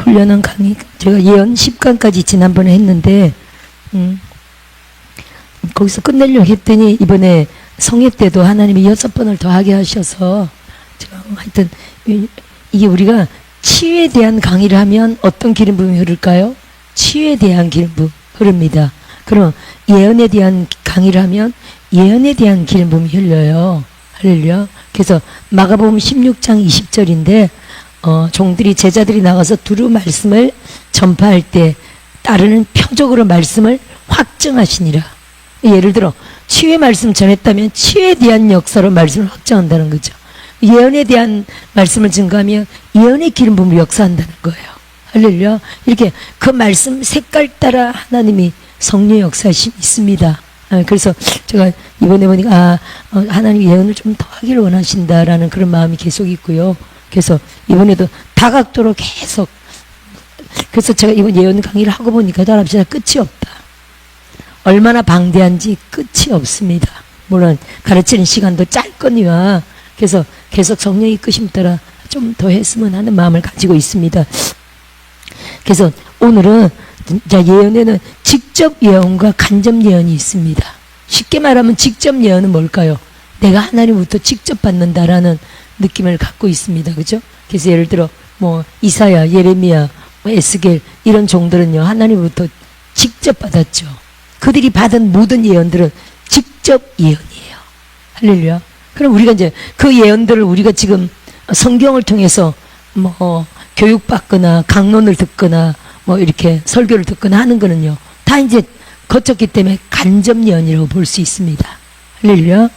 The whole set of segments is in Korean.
훈련한 강의, 제가 예언 10강까지 지난번에 했는데 거기서 끝내려고 했더니 이번에 성회 때도 하나님이 6번을 더 하게 하셔서 제가 하여튼 이게 우리가 치유에 대한 강의를 하면 어떤 기름 부음이 흐를까요? 치유에 대한 기름 부음 흐릅니다. 그럼 예언에 대한 강의를 하면 예언에 대한 기름 부음이 흘려요. 할렐루야. 그래서 마가복음 16장 20절인데 종들이 제자들이 나가서 두루 말씀을 전파할 때 따르는 표적으로 말씀을 확증하시니라. 예를 들어 치유의 말씀 전했다면 치유에 대한 역사로 말씀을 확정한다는 거죠. 예언에 대한 말씀을 증거하면 예언의 기름 부음을 역사한다는 거예요. 할렐루야. 이렇게 그 말씀 색깔 따라 하나님이 성령 역사하심이 있습니다. 그래서 제가 이번에 보니까 하나님 예언을 좀 더 하기를 원하신다라는 그런 마음이 계속 있고요. 그래서 이번에도 다각도로 계속, 그래서 제가 이번 예언 강의를 하고 보니까 진짜 끝이 없다. 얼마나 방대한지 끝이 없습니다. 물론 가르치는 시간도 짧거니와 그래서 계속 성령의 이끄심 따라 좀 더 했으면 하는 마음을 가지고 있습니다. 그래서 오늘은 예언에는 직접 예언과 간접 예언이 있습니다. 쉽게 말하면 직접 예언은 뭘까요? 내가 하나님부터 직접 받는다라는 느낌을 갖고 있습니다. 그죠? 그래서 예를 들어 뭐 이사야, 예레미야, 에스겔 이런 종들은요 하나님부터 직접 받았죠. 그들이 받은 모든 예언들은 직접 예언이에요. 할렐루야. 그럼 우리가 이제 그 예언들을 우리가 지금 성경을 통해서 뭐 교육받거나 강론을 듣거나 뭐 이렇게 설교를 듣거나 하는 거는요 다 이제 거쳤기 때문에 간접 예언이라고 볼 수 있습니다. 할렐루야.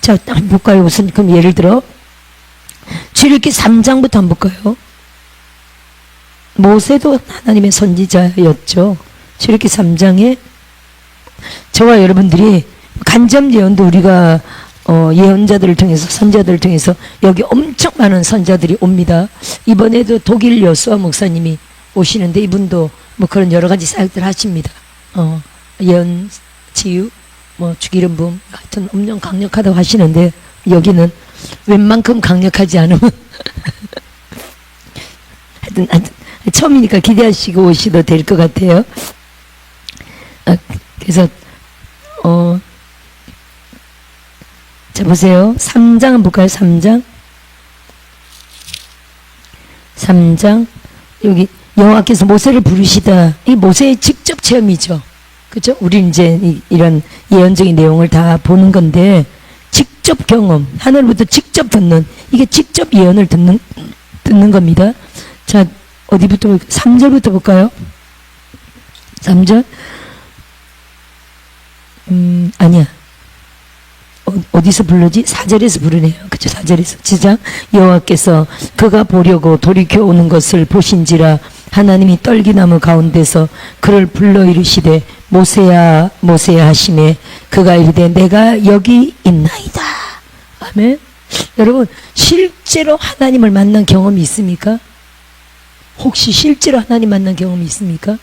자, 한번 볼까요? 우선 그럼 예를 들어 출애굽기 3장부터 한번 볼까요? 모세도 하나님의 선지자였죠. 출애굽기 3장에 저와 여러분들이 간접 예언도 우리가 예언자들을 통해서 선자들을 통해서 여기 엄청 많은 선자들이 옵니다. 이번에도 독일 여수아 목사님이 오시는데 이분도 뭐 그런 여러 가지 사역들 하십니다. 예언, 치유, 뭐 주기름 부음 하여튼 엄청 강력하다고 하시는데 여기는 웬만큼 강력하지 않으면 하여튼 처음이니까 기대하시고 오셔도 될 것 같아요. 그래서 자 보세요. 3장 한번 볼까요? 3장 여기 여호와께서 모세를 부르시다. 이 모세의 직접 체험이죠. 그죠? 우리 이제 이런 예언적인 내용을 다 보는 건데 직접 경험, 하늘부터 직접 듣는 이게 직접 예언을 듣는 겁니다. 자 어디부터 볼까요? 3절부터 볼까요? 3절 아니야. 어디서 부르지? 4절에서 부르네요. 그쵸? 4절에서. 시작. 여호와께서 그가 보려고 돌이켜 오는 것을 보신지라 하나님이 떨기나무 가운데서 그를 불러 이르시되 모세야 모세야 하시매 그가 이르되 내가 여기 있나이다. 아멘. 여러분 실제로 하나님을 만난 경험이 있습니까? 혹시 실제로 하나님 만난 경험이 있습니까?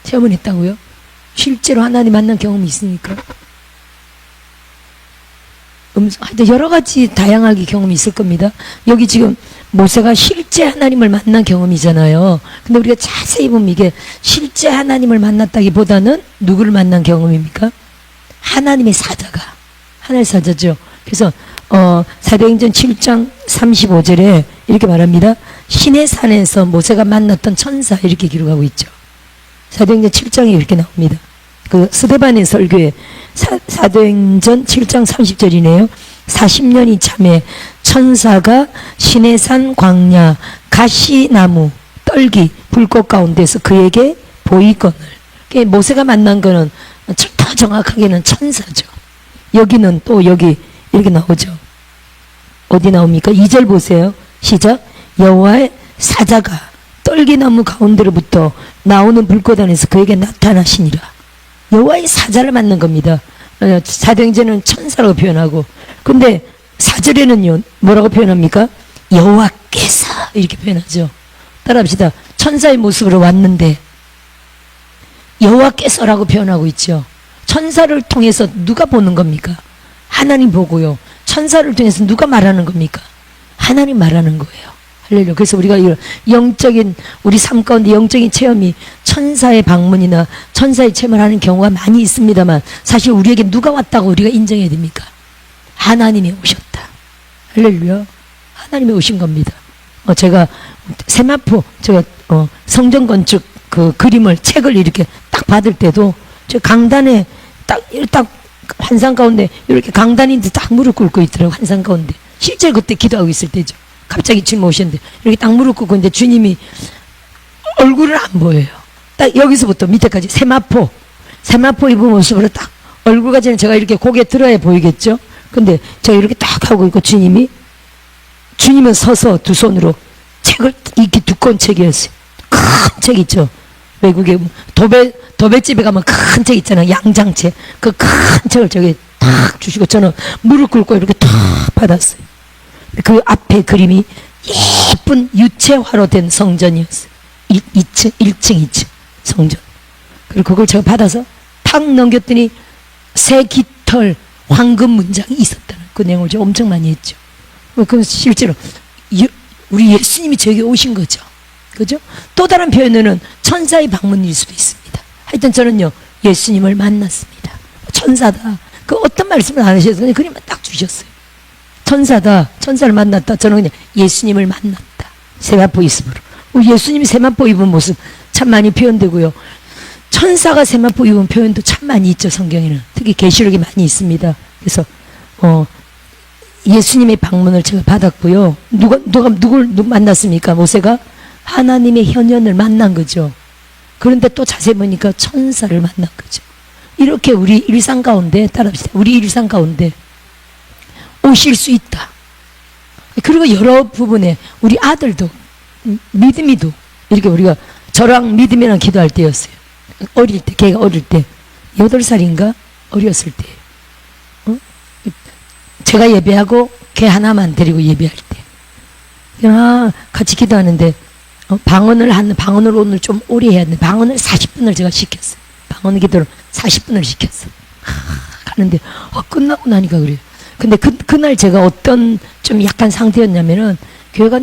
체험은 했다고요? 실제로 하나님 만난 경험이 있으니까 하여튼 여러 가지 다양하게 경험이 있을 겁니다. 여기 지금 모세가 실제 하나님을 만난 경험이잖아요. 근데 우리가 자세히 보면 이게 실제 하나님을 만났다기보다는 누구를 만난 경험입니까? 하나님의 사자가 하늘 사자죠. 그래서 사도행전 7장 35절에 이렇게 말합니다. 시내 산에서 모세가 만났던 천사 이렇게 기록하고 있죠. 사도행전 7장에 이렇게 나옵니다. 그 스데반의 설교에 사도행전 7장 30절이네요. 40년이 참에 천사가 시내산 광야 가시나무 떨기 불꽃 가운데서 그에게 보이거늘. 모세가 만난 거는 더 정확하게는 천사죠. 여기는 또 여기 이렇게 나오죠. 어디 나옵니까? 2절 보세요. 시작. 여호와의 사자가 떨기나무 가운데로부터 나오는 불꽃 안에서 그에게 나타나시니라. 여호와의 사자를 만난 겁니다. 사도행전은 천사라고 표현하고, 근데 4절에는요 뭐라고 표현합니까? 여호와께서 이렇게 표현하죠. 따라합시다. 천사의 모습으로 왔는데 여호와께서라고 표현하고 있죠. 천사를 통해서 누가 보는 겁니까? 하나님 보고요. 천사를 통해서 누가 말하는 겁니까? 하나님 말하는 거예요. 할렐루야. 그래서 우리가 이런 영적인, 우리 삶 가운데 영적인 체험이 천사의 방문이나 천사의 체험을 하는 경우가 많이 있습니다만, 사실 우리에게 누가 왔다고 우리가 인정해야 됩니까? 하나님이 오셨다. 할렐루야. 하나님이 오신 겁니다. 제가 세마포, 제가 성전 건축 그 그림을, 책을 이렇게 딱 받을 때도 저 강단에 딱 환상 가운데 이렇게 강단인데 딱 무릎 꿇고 있더라고. 환상 가운데 실제 그때 기도하고 있을 때죠. 갑자기 주님 오셨는데 이렇게 딱 무릎 꿇고 있는데 주님이 얼굴을 안 보여요. 딱 여기서부터 밑에까지 세마포 입은 모습으로 딱 얼굴까지는 제가 이렇게 고개 들어야 보이겠죠. 근데 제가 이렇게 딱 하고 있고 주님은 서서 두 손으로 책을, 이렇게 두꺼운 책이었어요. 큰 책 있죠. 외국에 도배집에 가면 큰 책 있잖아요. 양장책. 그 큰 책을 저기 탁 주시고 저는 무릎 꿇고 이렇게 탁 받았어요. 그 앞에 그림이 예쁜 유채화로 된 성전이었어요. 1층, 2층 성전. 그리고 그걸 제가 받아서 탁 넘겼더니 새 깃털 황금 문장이 있었다는 그 내용을 제가 엄청 많이 했죠. 그럼 실제로 우리 예수님이 저에게 오신 거죠. 그죠? 또 다른 표현으로는 천사의 방문일 수도 있습니다. 하여튼 저는요, 예수님을 만났습니다. 천사다. 그 어떤 말씀을 안 하셔서 그냥 그림만 딱 주셨어요. 천사다. 천사를 만났다. 저는 그냥 예수님을 만났다. 세마포 있음으로. 예수님이 세마포 입은 모습 참 많이 표현되고요. 천사가 세마포 입은 표현도 참 많이 있죠. 성경에는. 특히 계시록에 많이 있습니다. 그래서 예수님의 방문을 제가 받았고요. 누굴 만났습니까? 모세가 하나님의 현현을 만난 거죠. 그런데 또 자세히 보니까 천사를 만난 거죠. 이렇게 우리 일상 가운데, 따라합시다. 우리 일상 가운데 오실 수 있다. 그리고 여러 부분에 우리 아들도, 믿음이도, 이렇게 우리가 저랑 믿음이랑 기도할 때였어요. 어릴 때, 걔가 어릴 때, 8살인가? 어렸을 때. 제가 예배하고 걔 하나만 데리고 예배할 때. 같이 기도하는데, 방언을 오늘 좀 오래 해야 돼. 방언을 40분을 제가 시켰어요. 방언 기도를 40분을 시켰어요. 가는데, 끝나고 나니까 그래요. 근데 그날 제가 어떤 좀 약간 상태였냐면은, 교회가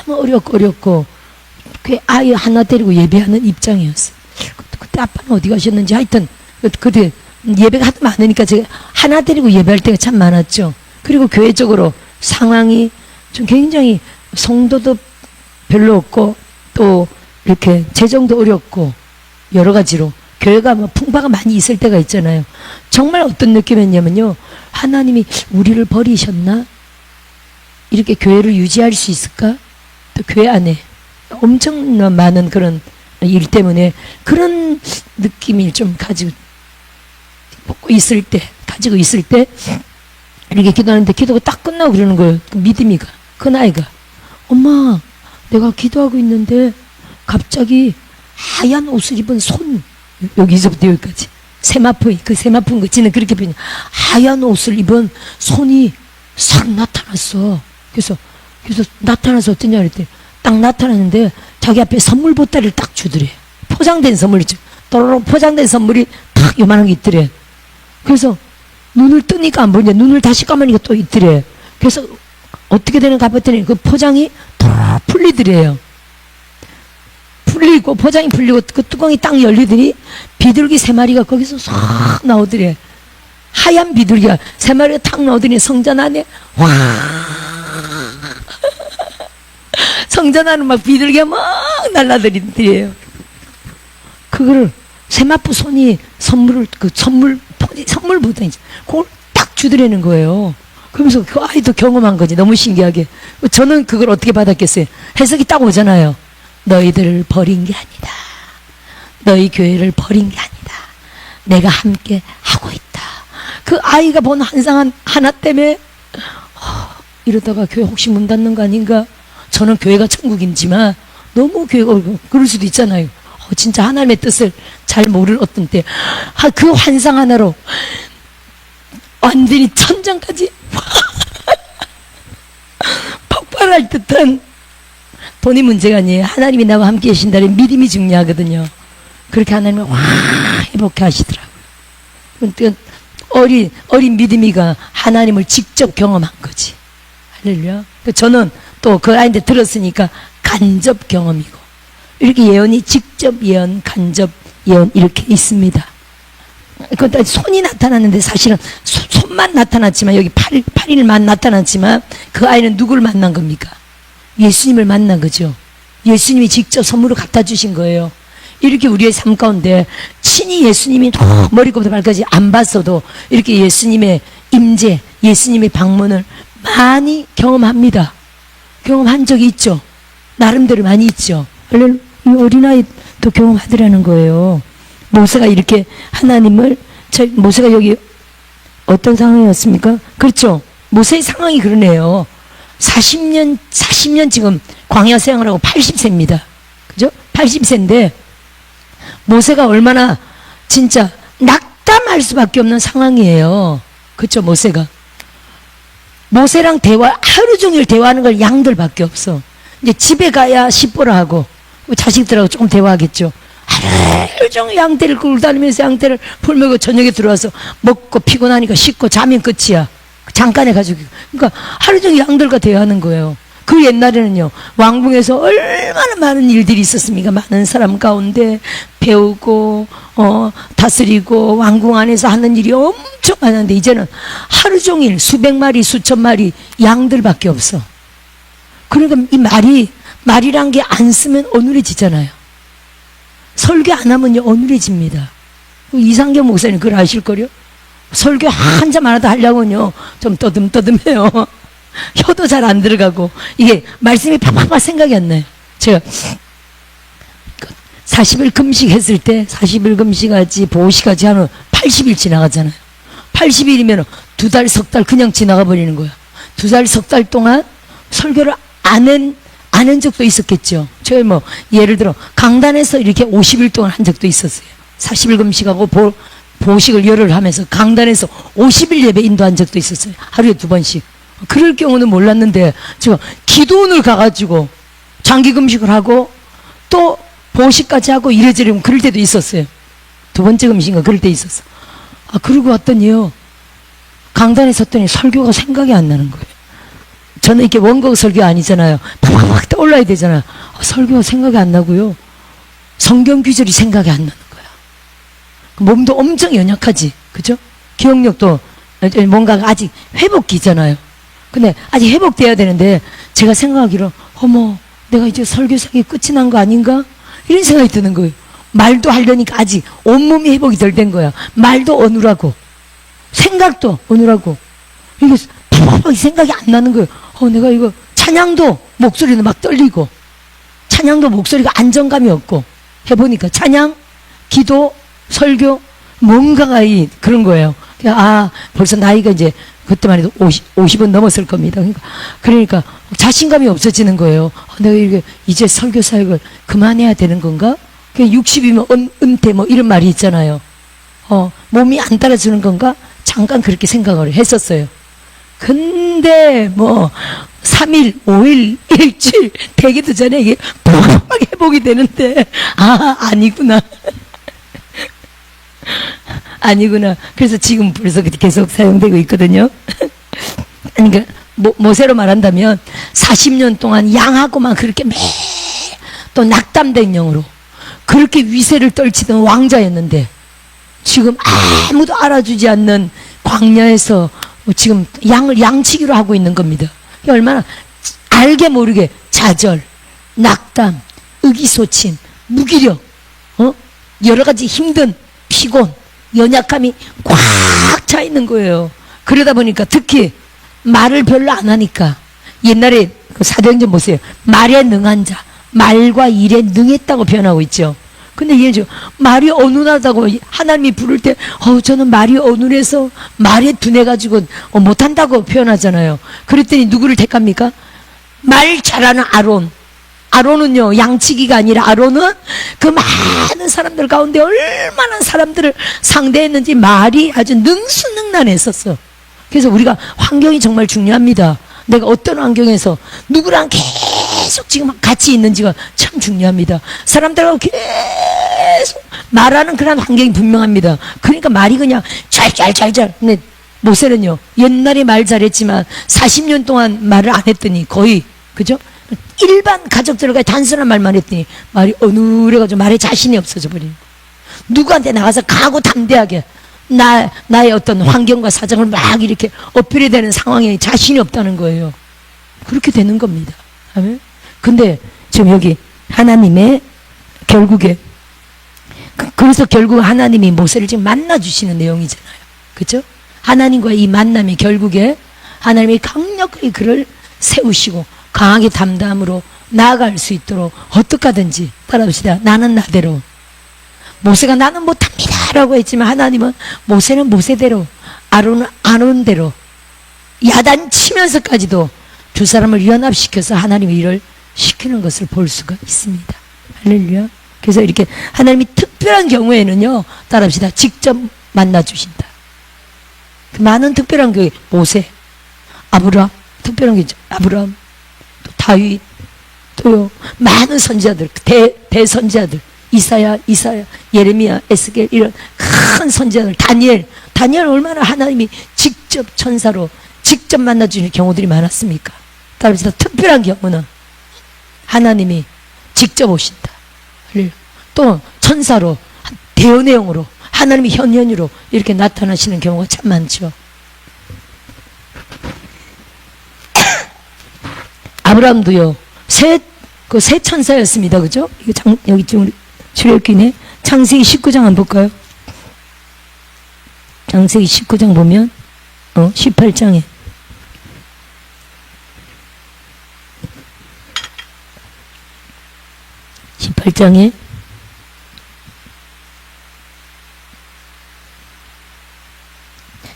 너무 어렵고, 그 아이 하나 데리고 예배하는 입장이었어요. 그때 아빠는 어디 가셨는지 하여튼, 그때 예배가 하도 많으니까 제가 하나 데리고 예배할 때가 참 많았죠. 그리고 교회적으로 상황이 좀 굉장히 성도도 별로 없고 또 이렇게 재정도 어렵고 여러 가지로 교회가 뭐 풍파가 많이 있을 때가 있잖아요. 정말 어떤 느낌이었냐면요. 하나님이 우리를 버리셨나? 이렇게 교회를 유지할 수 있을까? 또 교회 안에 엄청 많은 그런 일 때문에 그런 느낌이 좀 가지고 있을 때 이렇게 기도하는데 기도가 딱 끝나고 그러는 거예요. 믿음이가, 큰아이가. 엄마, 내가 기도하고 있는데 갑자기 하얀 옷을 입은 손, 여기서부터 여기까지 세마포인 거 지는 그렇게 표현해. 하얀 옷을 입은 손이 싹 나타났어. 그래서 나타나서 어떠냐 그랬더니 딱 나타났는데 자기 앞에 선물 보따리를 딱 주더래. 포장된 선물이죠. 또로록 포장된 선물이 딱 요만한 게 있더래. 그래서 눈을 뜨니까 안 보이는데 눈을 다시 감으니까 또 있더래. 그래서 어떻게 되는가 봤더니 그 포장이 다 풀리더래요. 풀리고 포장이 풀리고 그 뚜껑이 딱 열리더니 비둘기 3마리가 거기서 싹 나오더래. 하얀 비둘기가 3마리가 탁 나오더니 성전 안에 와 성전 안에 막 비둘기가 막 날라다니더래요. 그거를 세마포 손이 선물 보더니 그걸 딱 주더라는 거예요. 그러면서 그 아이도 경험한 거지. 너무 신기하게. 저는 그걸 어떻게 받았겠어요? 해석이 딱 오잖아요. 너희들을 버린 게 아니다. 너희 교회를 버린 게 아니다. 내가 함께 하고 있다. 그 아이가 본 환상 하나 때문에 이러다가 교회 혹시 문 닫는 거 아닌가? 저는 교회가 천국이지만 너무 교회가 그럴 수도 있잖아요. 진짜 하나님의 뜻을 잘 모를 어떤 때 그 환상 하나로 완전히 천장까지 폭발할 듯한 돈이 문제가 아니에요. 하나님이 나와 함께 계신다는 믿음이 중요하거든요. 그렇게 하나님은 와 이렇게 하시더라고요. 그러니까 어린 믿음이가 하나님을 직접 경험한 거지. 할렐루야. 저는 또 그 아이한테 들었으니까 간접 경험이고, 이렇게 예언이 직접 예언, 간접 예언 이렇게 있습니다. 그건 손이 나타났는데 사실은 손만 나타났지만, 여기 8일만 나타났지만 그 아이는 누구를 만난 겁니까? 예수님을 만난 거죠. 예수님이 직접 선물을 갖다 주신 거예요. 이렇게 우리의 삶 가운데 친히 예수님이 머리부터 발까지 안 봤어도 이렇게 예수님의 임재, 예수님의 방문을 많이 경험합니다. 경험한 적이 있죠. 나름대로 많이 있죠. 얼른 이 어린아이도 경험하더라는 거예요. 모세가 이렇게 하나님을, 모세가 여기 어떤 상황이었습니까? 그렇죠. 모세의 상황이 그러네요. 40년 지금 광야 생활을 하고 80세입니다. 그죠? 80세인데 모세가 얼마나 진짜 낙담할 수밖에 없는 상황이에요. 그렇죠? 모세랑 하루 종일 대화하는 걸 양들밖에 없어. 이제 집에 가야 시보라 하고 자식들하고 조금 대화하겠죠. 하루 종일 양떼를 끌고 다니면서 양떼를 풀매고 저녁에 들어와서 먹고 피곤하니까 씻고 자면 끝이야. 잠깐 해가지고. 그러니까 하루 종일 양들과 대화하는 거예요. 그 옛날에는요, 왕궁에서 얼마나 많은 일들이 있었습니까? 많은 사람 가운데 배우고, 다스리고, 왕궁 안에서 하는 일이 엄청 많은데, 이제는 하루 종일 수백 마리, 수천 마리 양들밖에 없어. 그러니까 이 말이란 게 안 쓰면 어눌해지잖아요. 설교 안 하면요, 어눌해집니다. 이상경 목사님 그걸 아실걸요? 설교 한참 안 하다 하려면요, 좀 떠듬떠듬해요. 혀도 잘 안 들어가고, 이게 말씀이 팍팍팍 생각이 안 나요. 제가 40일 금식 했을 때, 40일 금식하지, 보호식하지 하면 80일 지나가잖아요. 80일이면 2달, 석 달 그냥 지나가 버리는 거야. 2달, 석 달 동안 설교를 안 한 적도 있었겠죠. 제가 뭐, 예를 들어, 강단에서 이렇게 50일 동안 한 적도 있었어요. 40일 금식하고 보호식을 열흘 하면서 강단에서 50일 예배 인도한 적도 있었어요. 하루에 2번씩. 그럴 경우는 몰랐는데, 제가 기도원을 가가지고 장기 금식을 하고 또 보호식까지 하고 이래저래 그럴 때도 있었어요. 2번째 금식인가 그럴 때 있었어. 그러고 왔더니요, 강단에 섰더니 설교가 생각이 안 나는 거예요. 저는 이렇게 원곡 설교 아니잖아요. 팍팍팍 떠올라야 되잖아요. 설교가 생각이 안 나고요, 성경 구절이 생각이 안 나는 거야. 몸도 엄청 연약하지, 그죠? 기억력도 뭔가 아직 회복기잖아요. 근데 아직 회복돼야 되는데, 제가 생각하기로 어머, 내가 이제 설교생이 끝이 난 거 아닌가? 이런 생각이 드는 거예요. 말도 하려니까 아직 온몸이 회복이 덜 된 거야. 말도 어눌하고 생각도 어눌하고, 이게 팍팍팍 생각이 안 나는 거예요. 내가 이거 찬양도 목소리는 막 떨리고, 찬양도 목소리가 안정감이 없고, 해보니까 찬양, 기도, 설교 뭔가가 그런 거예요. 벌써 나이가 이제 그때만 해도 50은 넘었을 겁니다. 그러니까 자신감이 없어지는 거예요. 내가 이제 설교 사역을 그만해야 되는 건가? 60이면 은퇴 뭐 이런 말이 있잖아요. 몸이 안 따라주는 건가? 잠깐 그렇게 생각을 했었어요. 근데 뭐 3일, 5일, 일주일 되기도 전에 이게 팍팍 회복이 되는데, 아니구나. 아니구나. 그래서 지금 벌써 계속 사용되고 있거든요. 그러니까 모세로 말한다면 40년 동안 양하고만 그렇게 또 낙담된 영으로 그렇게 위세를 떨치던 왕자였는데, 지금 아무도 알아주지 않는 광야에서 지금 양치기로 하고 있는 겁니다. 얼마나 알게 모르게 좌절, 낙담, 의기소침, 무기력, 여러 가지 힘든 피곤, 연약함이 꽉 차 있는 거예요. 그러다 보니까 특히 말을 별로 안 하니까, 옛날에 그 사도행전 보세요. 말에 능한 자, 말과 일에 능했다고 표현하고 있죠. 근데 얘 말이 어눌하다고 하나님이 부를 때, 저는 말이 어눌해서 말에 둔해가지고 못한다고 표현하잖아요. 그랬더니 누구를 택합니까? 말 잘하는 아론. 아론은요, 양치기가 아니라 아론은 그 많은 사람들 가운데 얼마나 사람들을 상대했는지 말이 아주 능수능란했었어. 그래서 우리가 환경이 정말 중요합니다. 내가 어떤 환경에서 누구랑 계속 지금 같이 있는지가 참 중요합니다. 사람들하고 계속 말하는 그런 환경이 분명합니다. 그러니까 말이 그냥 잘. 근데 모세는요, 옛날에 말 잘했지만 40년 동안 말을 안 했더니 거의 그죠? 일반 가족들과 단순한 말만 했더니 말이 어눌해가지고 말에 자신이 없어져 버리는. 누구한테 나가서 강하고담대하게 나의 어떤 환경과 사정을 막 이렇게 어필해야 되는 상황에 자신이 없다는 거예요. 그렇게 되는 겁니다. 아멘. 근데 지금 여기 하나님의 결국에, 그래서 결국 하나님이 모세를 지금 만나주시는 내용이잖아요. 그죠? 하나님과의 이 만남이 결국에 하나님이 강력하게 그를 세우시고 강하게 담담으로 나아갈 수 있도록 어떻게 하든지 따라합시다. 나는 나대로. 모세가 나는 못합니다 라고 했지만 하나님은 모세는 모세대로, 아론은 아론대로 야단치면서까지도 두 사람을 연합시켜서 하나님의 일을 시키는 것을 볼 수가 있습니다. 할렐루야. 그래서 이렇게 하나님이 특별한 경우에는요, 따라합시다. 직접 만나주신다. 많은 특별한 게 모세, 아브라함, 특별한 게 있죠. 아브라함, 또 다윗, 또요 많은 선지자들, 대선지자들, 이사야, 예레미야, 에스겔, 이런 큰 선지자들, 다니엘 얼마나 하나님이 직접 천사로 직접 만나주는 경우들이 많았습니까? 따라서 특별한 경우는 하나님이 직접 오신다. 또 천사로, 대언내용으로, 하나님이 현현으로 이렇게 나타나시는 경우가 참 많죠. 아브라함도요, 새 천사였습니다. 그죠? 이거 여기 좀 출애굽기네. 창세기 19장 한번 볼까요? 창세기 19장 보면 18장에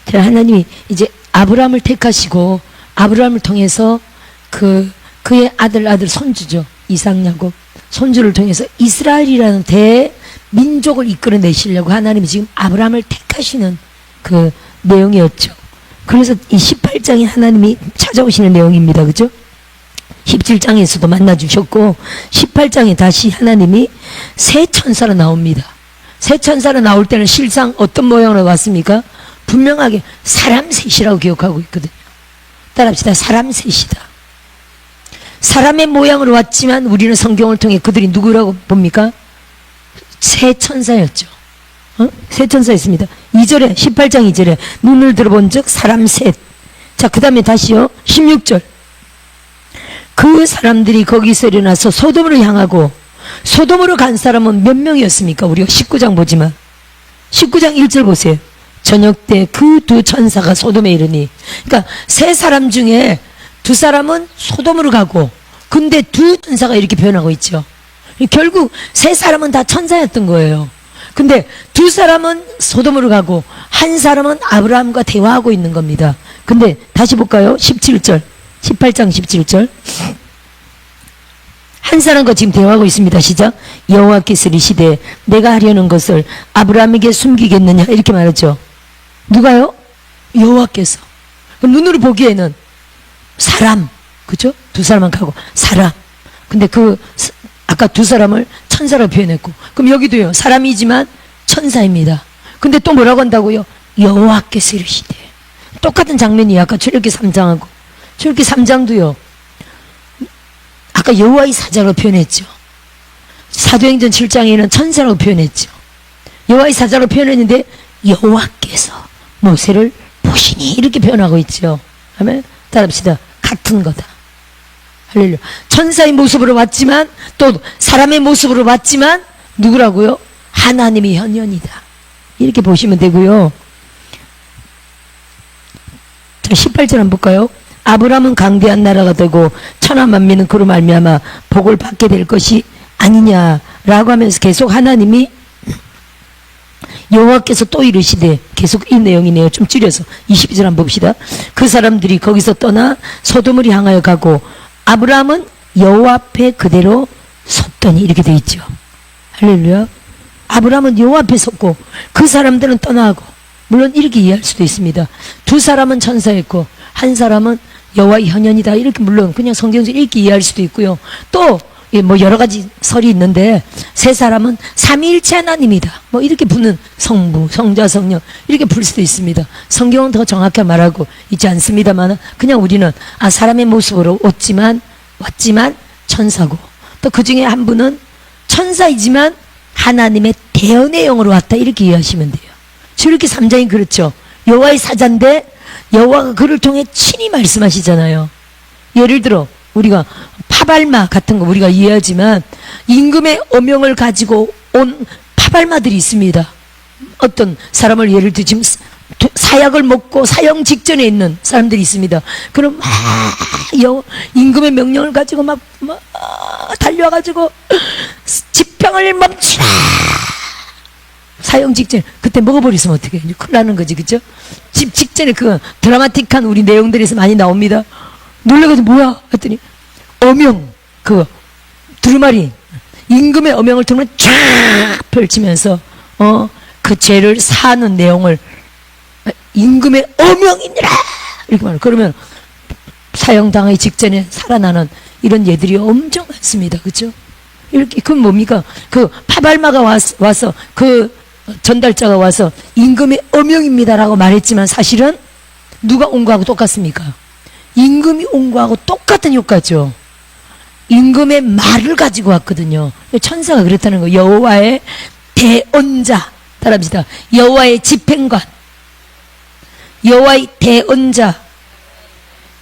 자, 하나님이 이제 아브라함을 택하시고 아브라함을 통해서 그의 아들 손주죠. 이삭, 야곱 손주를 통해서 이스라엘이라는 대민족을 이끌어내시려고 하나님이 지금 아브라함을 택하시는 그 내용이었죠. 그래서 이 18장에 하나님이 찾아오시는 내용입니다. 그죠? 17장에서도 만나주셨고 18장에 다시 하나님이 새 천사로 나옵니다. 새 천사로 나올 때는 실상 어떤 모양으로 왔습니까? 분명하게 사람 셋이라고 기억하고 있거든요. 따라합시다. 사람 셋이다. 사람의 모양으로 왔지만 우리는 성경을 통해 그들이 누구라고 봅니까? 새 천사였죠. 새 천사였습니다. 2절에 18장 2절에 눈을 들어본 즉 사람 셋. 자, 그 다음에 다시요. 16절. 그 사람들이 거기서 일어나서 소돔으로 향하고 소돔으로 간 사람은 몇 명이었습니까? 우리가 19장 보지만 19장 1절 보세요. 저녁 때 그 두 천사가 소돔에 이르니, 그러니까 세 사람 중에 두 사람은 소돔으로 가고 근데 두 천사가 이렇게 표현하고 있죠. 결국 세 사람은 다 천사였던 거예요. 근데 두 사람은 소돔으로 가고 한 사람은 아브라함과 대화하고 있는 겁니다. 근데 다시 볼까요? 17절 18장 17절 한 사람과 지금 대화하고 있습니다. 시작. 여호와께서 이르시되 내가 하려는 것을 아브라함에게 숨기겠느냐 이렇게 말했죠. 누가요? 여호와께서. 눈으로 보기에는 사람, 그죠? 두 사람만 가고 사람. 근데 아까 두 사람을 천사로 표현했고, 그럼 여기도요 사람이지만 천사입니다. 근데 또 뭐라고 한다고요? 여호와께서 이르시되. 똑같은 장면이 아까 출애굽기 3장하고 출애굽기 3장도요 아까 여호와의 사자로 표현했죠. 사도행전 7장에는 천사라고 표현했죠. 여호와의 사자로 표현했는데 여호와께서 모세를 보시니 이렇게 표현하고 있죠. 아멘. 따라합시다. 같은 거다. 할렐루야. 천사의 모습으로 왔지만 또 사람의 모습으로 왔지만 누구라고요? 하나님이 현현이다. 이렇게 보시면 되고요. 자, 18절 한번 볼까요? 아브라함은 강대한 나라가 되고 천하 만민은 그로 말미암아 복을 받게 될 것이 아니냐라고 하면서 계속 하나님이 여호와께서 또 이르시되, 계속 이 내용이네요. 좀 줄여서 22절 한번 봅시다. 그 사람들이 거기서 떠나 소돔을 향하여 가고 아브라함은 여호와 앞에 그대로 섰더니 이렇게 돼 있죠. 할렐루야. 아브라함은 여호와 앞에 섰고 그 사람들은 떠나고, 물론 이렇게 이해할 수도 있습니다. 두 사람은 천사였고 한 사람은 여호와의 현현이다. 이렇게 물론 그냥 성경적으로 이렇게 이해할 수도 있고요. 또 뭐 여러 가지 설이 있는데 세 사람은 삼위일체 하나님이다. 뭐 이렇게 부는 성부, 성자, 성령 이렇게 부를 수도 있습니다. 성경은 더 정확하게 말하고 있지 않습니다만 그냥 우리는 사람의 모습으로 왔지만 왔지만 천사고, 또 그 중에 한 분은 천사이지만 하나님의 대언의 영으로 왔다, 이렇게 이해하시면 돼요. 출애굽기 3장이 그렇죠. 여호와의 사자인데 여호와가 그를 통해 친히 말씀하시잖아요. 예를 들어 우리가 파발마 같은 거 우리가 이해하지만 임금의 어명을 가지고 온 파발마들이 있습니다. 어떤 사람을 예를 들어 지금 사약을 먹고 사형 직전에 있는 사람들이 있습니다. 그럼 임금의 명령을 가지고 막 달려가지고 집병을 멈추라, 사형 직전에. 그때 먹어버리면 어떡해, 큰일 나는 거지, 그죠? 집 직전에 그 드라마틱한 우리 내용들에서 많이 나옵니다. 놀래가지고 뭐야 했더니 어명, 그 두루마리 임금의 어명을 들으면 쫙 펼치면서 그 죄를 사는 내용을 임금의 어명이니라 이렇게 말해요. 그러면 사형당하기 직전에 살아나는 이런 예들이 엄청 많습니다. 그죠? 이렇게, 그건 뭡니까? 그 파발마가 와서 그 전달자가 와서 임금의 어명입니다라고 말했지만 사실은 누가 온 거하고 똑같습니까? 임금이 온 거하고 똑같은 효과죠. 임금의 말을 가지고 왔거든요. 천사가 그랬다는 거. 여호와의 대언자, 따라합시다. 여호와의 집행관, 여호와의 대언자,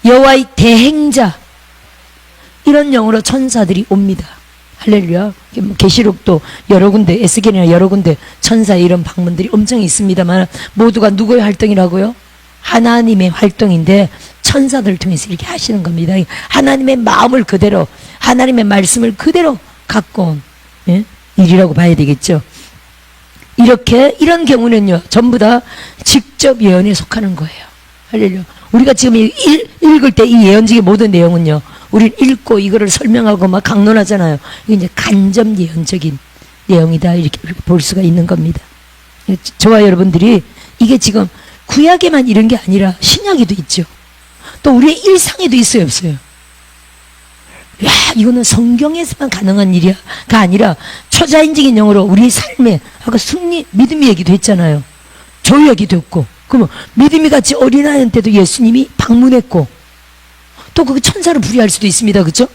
여호와의 대행자, 이런 영으로 천사들이 옵니다. 할렐루야. 계시록도 여러 군데, 에스겔이나 여러 군데 천사의 이런 방문들이 엄청 있습니다만 모두가 누구의 활동이라고요? 하나님의 활동인데 천사들을 통해서 이렇게 하시는 겁니다. 하나님의 마음을 그대로, 하나님의 말씀을 그대로 갖고 온 일이라고 봐야 되겠죠. 이렇게, 이런 경우는요 전부 다 직접 예언에 속하는 거예요. 할렐루야. 우리가 지금 읽을 때 이 예언직의 모든 내용은요, 우린 읽고 이거를 설명하고 막 강론하잖아요. 이게 이제 간접 예언적인 내용이다, 이렇게 볼 수가 있는 겁니다. 저와 여러분들이 이게 지금 구약에만 이런 게 아니라 신약에도 있죠. 또 우리의 일상에도 있어요, 없어요? 야, 이거는 성경에서만 가능한 일이야가 아니라 초자연적인 영어로 우리 삶에, 아까 승리, 믿음의 얘기도 했잖아요. 조 얘기도 했고, 그러면 믿음이 같이 어린아이한테도 예수님이 방문했고, 또 그 천사를 부리할 수도 있습니다. 그죠?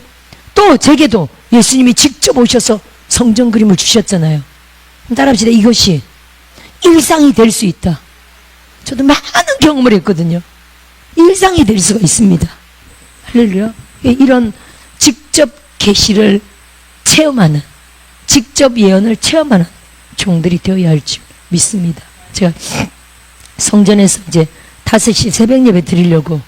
또 제게도 예수님이 직접 오셔서 성전 그림을 주셨잖아요. 따라합시다. 이것이 일상이 될 수 있다. 저도 많은 경험을 했거든요. 일상이 될 수가 있습니다. 할렐루야. 이런 직접 계시를 체험하는, 직접 예언을 체험하는 종들이 되어야 할 줄 믿습니다. 제가 성전에서 이제 5시 새벽 예배 드리려고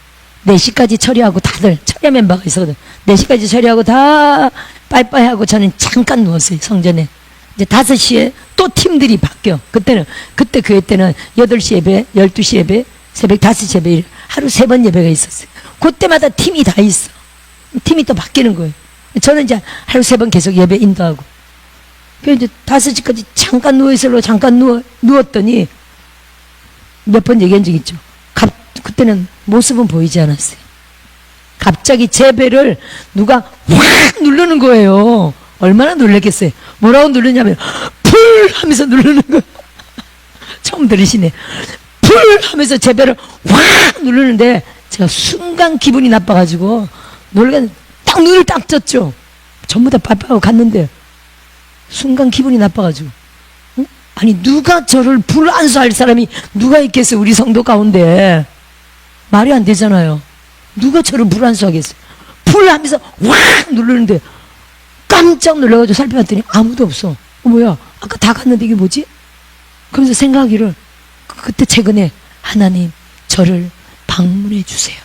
4시까지 처리하고, 다들 처리 멤버가 있었거든. 4시까지 처리하고 다 빠이빠이 하고 저는 잠깐 누웠어요, 성전에. 이제 5시에 또 팀들이 바뀌어. 그때 교회 때는 8시 예배, 12시 예배, 새벽 5시 예배, 하루 3번 예배가 있었어요. 그때마다 팀이 다 있어. 팀이 또 바뀌는 거예요. 저는 이제 하루 3번 계속 예배 인도하고. 그래서 이제 5시까지 잠깐 누워있으려고 잠깐 누웠더니 몇 번 얘기한 적 있죠. 그때는 모습은 보이지 않았어요. 갑자기 제 배를 누가 확 누르는 거예요. 얼마나 놀랐겠어요. 뭐라고 누르냐면 풀 하면서 누르는 거예요. 처음 들으시네. 풀 하면서 제 배를 확 누르는데 제가 순간 기분이 나빠가지고 놀라서 딱 눈을 딱 떴죠. 전부 다 바빠하고 갔는데 순간 기분이 나빠가지고, 응? 아니 누가 저를 불안수할 사람이 누가 있겠어요, 우리 성도 가운데. 말이 안 되잖아요. 누가 저를 불안수하겠어요. 풀 하면서 확 누르는데 깜짝 놀라가지고 살펴봤더니 아무도 없어. 뭐야, 아까 다 갔는데 이게 뭐지? 그러면서 생각하기를, 그때 최근에 하나님 저를 방문해 주세요.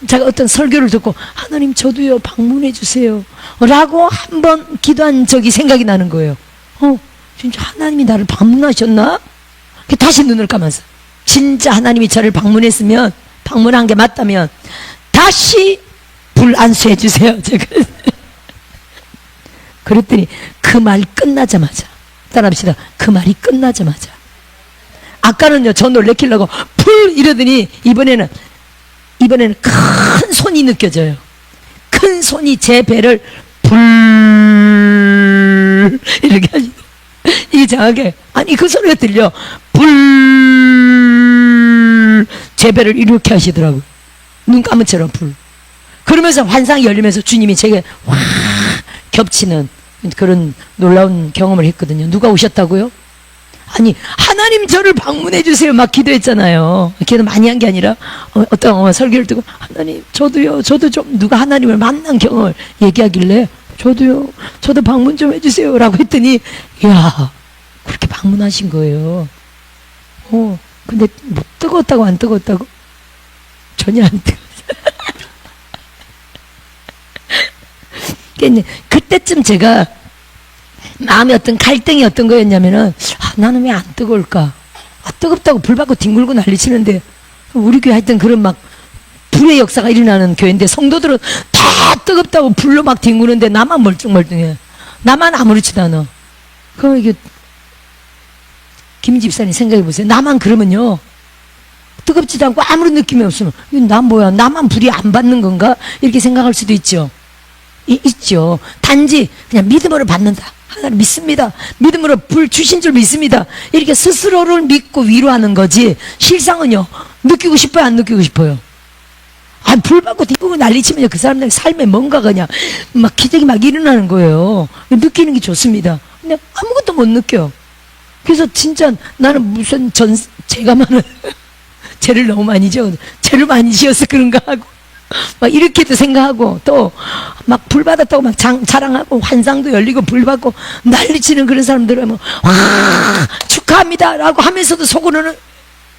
제가 어떤 설교를 듣고 하나님 저도요 방문해 주세요 라고 한번 기도한 적이 생각이 나는 거예요. 진짜 하나님이 나를 방문하셨나? 다시 눈을 감아서 진짜 하나님이 저를 방문했으면, 방문한 게 맞다면 다시 불안수해 주세요. 제가 그랬더니 그 말 끝나자마자, 따라합시다. 그 말이 끝나자마자, 아까는요 저 놀래키려고 풀 이러더니 이번에는 큰 손이 느껴져요. 큰 손이 제 배를 불 이렇게 하시고, 이게 정확해. 아니 그 소리가 들려. 불, 제 배를 이렇게 하시더라고요. 눈 감은 채로 불. 그러면서 환상이 열리면서 주님이 제게 확 겹치는 그런 놀라운 경험을 했거든요. 누가 오셨다고요? 아니, 하나님 저를 방문해 주세요 막 기도했잖아요. 기도 많이 한 게 아니라 어떤 설교를 듣고 하나님 저도요, 저도 좀 누가 하나님을 만난 경험을 얘기하길래 저도요, 저도 방문 좀 해주세요 라고 했더니 이야, 그렇게 방문하신 거예요. 근데 뭐 뜨거웠다고 안 뜨거웠다고? 전혀 안 뜨거웠어요. 그때쯤 제가 마음에 어떤 갈등이 어떤 거였냐면은 나는 왜 안 뜨거울까? 뜨겁다고 불 받고 뒹굴고 난리치는데 우리 교회 하여튼 그런 막 불의 역사가 일어나는 교회인데 성도들은 다 뜨겁다고 불로 막 뒹구는데 나만 멀뚱멀뚱해. 나만 아무렇지도 않아. 그럼 이게 김 집사님 생각해 보세요. 나만 그러면요, 뜨겁지도 않고 아무런 느낌이 없으면 난 뭐야, 나만 불이 안 받는 건가 이렇게 생각할 수도 있죠. 있죠. 단지 그냥 믿음으로 받는다, 하나님 믿습니다, 믿음으로 불 주신 줄 믿습니다, 이렇게 스스로를 믿고 위로하는 거지. 실상은요, 느끼고 싶어요 안 느끼고 싶어요? 불 받고 뒷부분 난리치면 그 사람들 삶에 뭔가 그냥 막 기적이 막 일어나는 거예요. 느끼는 게 좋습니다. 근데 아무것도 못 느껴. 그래서 진짜 나는 무슨 죄가 많은 죄를 너무 많이 지어, 죄를 많이 지어서 그런가 하고 막 이렇게도 생각하고, 또 막 불 받았다고 막 자랑하고 환상도 열리고 불 받고 난리치는 그런 사람들은 뭐 와 축하합니다 라고 하면서도 속으로는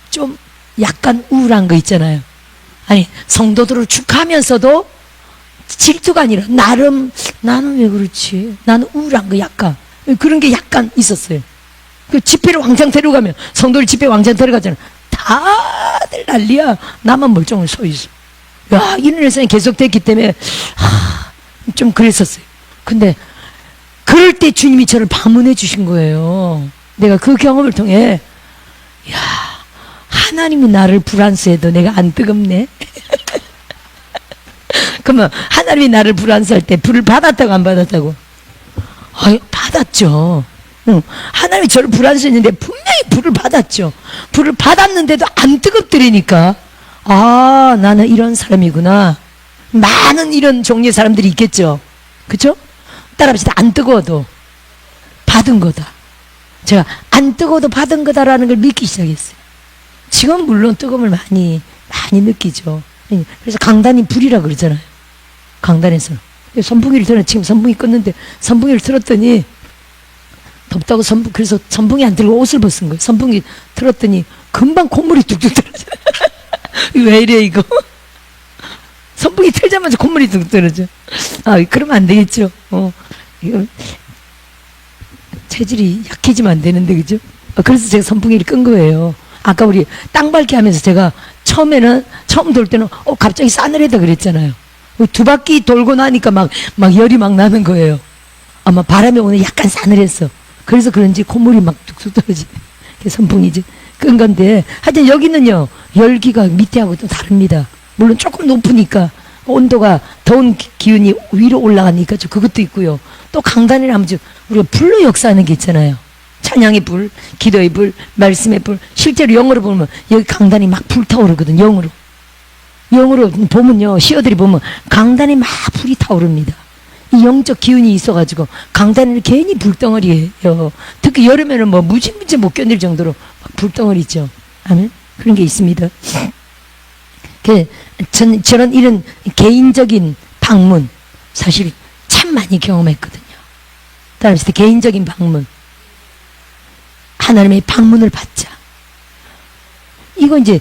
좀 약간 우울한 거 있잖아요. 아니, 성도들을 축하하면서도 질투가 아니라 나름 나는 왜 그렇지, 나는 우울한 거 약간 그런 게 약간 있었어요. 그 집회를 왕창 데려가면, 성도를 집회 왕창 데려가잖아, 다들 난리야. 나만 멀쩡히 서 있어. 야, 이런 일상이 계속됐기 때문에 좀 그랬었어요. 근데 그럴 때 주님이 저를 방문해 주신 거예요. 내가 그 경험을 통해 야, 하나님이 나를 불안수해도 내가 안 뜨겁네. 그러면 하나님이 나를 불안수할 때 불을 받았다고 안 받았다고? 받았죠. 하나님이 저를 불안수했는데 분명히 불을 받았죠. 불을 받았는데도 안 뜨겁더라니까. 나는 이런 사람이구나. 많은 이런 종류의 사람들이 있겠죠. 그쵸? 따라합시다. 안 뜨거워도 받은 거다. 제가 안 뜨거워도 받은 거다라는 걸 믿기 시작했어요. 지금 물론 뜨거움을 많이 느끼죠. 그래서 강단이 불이라 그러잖아요. 강단에서 선풍기를 틀어, 지금 선풍기 껐는데 선풍기를 틀었더니 덥다고 그래서 선풍기 안 틀고 옷을 벗은 거예요. 선풍기 틀었더니 금방 콧물이 뚝뚝 떨어져. 왜 이래 이거? 선풍기 틀자마자 콧물이 뚝뚝 떨어져. 그러면 안 되겠죠. 이거 체질이 약해지면 안 되는데, 그죠? 그래서 제가 선풍기를 끈 거예요. 아까 우리 땅 밟기 하면서 제가 처음 돌 때는 갑자기 싸늘하다 그랬잖아요. 두 바퀴 돌고 나니까 막 열이 막 나는 거예요. 아마 바람이 오늘 약간 싸늘했어. 그래서 그런지 콧물이 막 뚝뚝 떨어지네. 선풍이지 끈 건데, 하여튼 여기는요, 열기가 밑에하고 또 다릅니다. 물론 조금 높으니까 온도가, 더운 기운이 위로 올라가니까 그것도 있고요. 또 강단이라 하면 우리가 불로 역사하는 게 있잖아요. 찬양의 불, 기도의 불, 말씀의 불. 실제로 영어로 보면 여기 강단이 막 불타오르거든. 영어로 보면요, 시어들이 보면 강단이 막 불이 타오릅니다. 이 영적 기운이 있어가지고 강단은 괜히 불덩어리예요. 특히 여름에는 뭐 무진무지 못 견딜 정도로 막 불덩어리죠. 아멘. 그런 게 있습니다. 저는 이런 개인적인 방문 사실 참 많이 경험했거든요. 따라서 개인적인 방문, 하나님의 방문을 받자. 이거 이제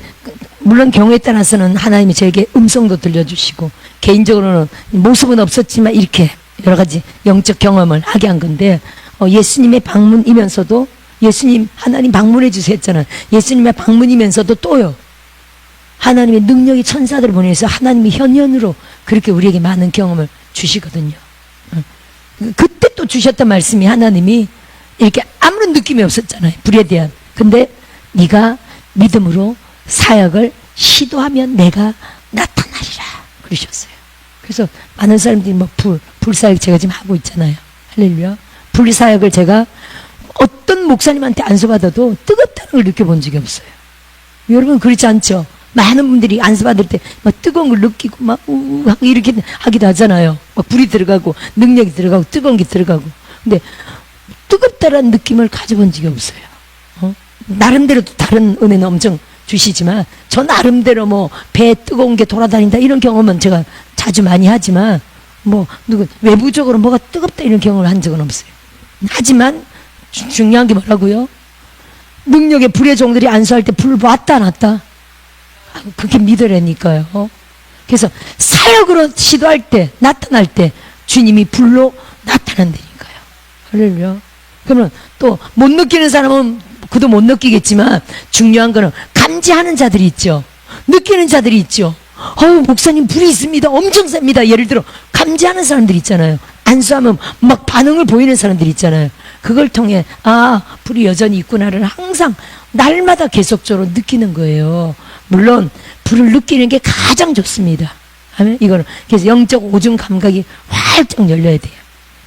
물론 경우에 따라서는 하나님이 저에게 음성도 들려주시고 개인적으로는 모습은 없었지만 이렇게 여러 가지 영적 경험을 하게 한 건데, 예수님의 방문이면서도, 예수님 하나님 방문해 주세요 했잖아요. 예수님의 방문이면서도 또요, 하나님의 능력이 천사들을 보내서 하나님이 현현으로 그렇게 우리에게 많은 경험을 주시거든요. 그때 또 주셨던 말씀이, 하나님이 이렇게 아무런 느낌이 없었잖아요, 불에 대한. 근데 네가 믿음으로 사역을 시도하면 내가 나타나리라 그러셨어요. 그래서 많은 사람들이 뭐 불사역 제가 지금 하고 있잖아요. 할렐루야. 불사역을 제가 어떤 목사님한테 안수받아도 뜨겁다는 걸 느껴본 적이 없어요. 여러분 그렇지 않죠? 많은 분들이 안수 받을 때 막 뜨거운 걸 느끼고 막 우우 하고 이렇게 하기도 하잖아요. 막 불이 들어가고 능력이 들어가고 뜨거운 게 들어가고. 근데 뜨겁다라는 느낌을 가져본 적이 없어요. 나름대로 다른 은혜는 엄청 주시지만 저 나름대로 뭐 배에 뜨거운 게 돌아다닌다 이런 경험은 제가 자주 많이 하지만 뭐 누구 외부적으로 뭐가 뜨겁다 이런 경험을 한 적은 없어요. 하지만 중요한 게 뭐라고요? 능력의 불의 종들이 안수할 때 불 왔다 놨다 그렇게 믿으라니까요. 그래서 사역으로 시도할 때 나타날 때 주님이 불로 나타난다니까요. 할렐루야. 그러면 또 못 느끼는 사람은 그도 못 느끼겠지만 중요한 거는 감지하는 자들이 있죠. 느끼는 자들이 있죠. 목사님 불이 있습니다. 엄청 셉니다. 예를 들어 감지하는 사람들 있잖아요. 안수하면 막 반응을 보이는 사람들 있잖아요. 그걸 통해 불이 여전히 있구나를 항상 날마다 계속적으로 느끼는 거예요. 물론 불을 느끼는 게 가장 좋습니다. 아멘. 이거는 그래서 영적 오중 감각이 활짝 열려야 돼요.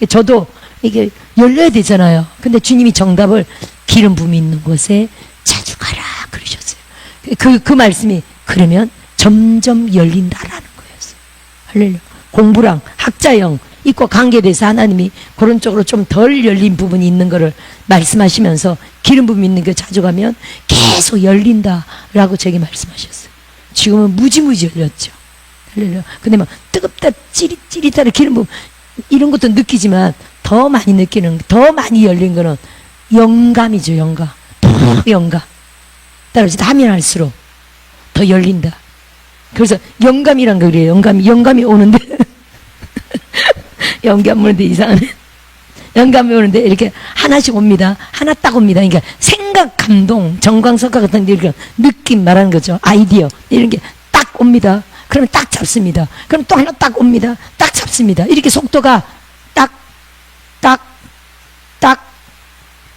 저도 이게 열려야 되잖아요. 근데 주님이 정답을 기름 부음이 있는 곳에 자주 가라 그러셨어요. 그 말씀이 그러면 점점 열린다라는 거였어요. 할렐루야. 공부랑 학자형 이과 관계돼서 하나님이 그런 쪽으로 좀 덜 열린 부분이 있는 거를 말씀하시면서 기름 부음 있는 게 자주 가면 계속 열린다라고 저에게 말씀하셨어요. 지금은 무지무지 열렸죠. 할렐루야. 근데 막 뜨겁다 찌릿찌릿하다 기름 부음 이런 것도 느끼지만 더 많이 느끼는 더 많이 열린 거는 영감이죠. 영감 따라서 하면 할수록 더 열린다. 그래서 영감이란 거 그래요. 영감이 오는데 영감 오는데 이상하네. 영감이 오는데 이렇게 하나씩 옵니다. 하나 딱 옵니다. 그러니까 생각, 감동, 정광석화 같은 게 이렇게 느낌 말하는 거죠. 아이디어 이런 게 딱 옵니다. 그러면 딱 잡습니다. 그럼 또 하나 딱 옵니다. 딱 잡습니다. 이렇게 속도가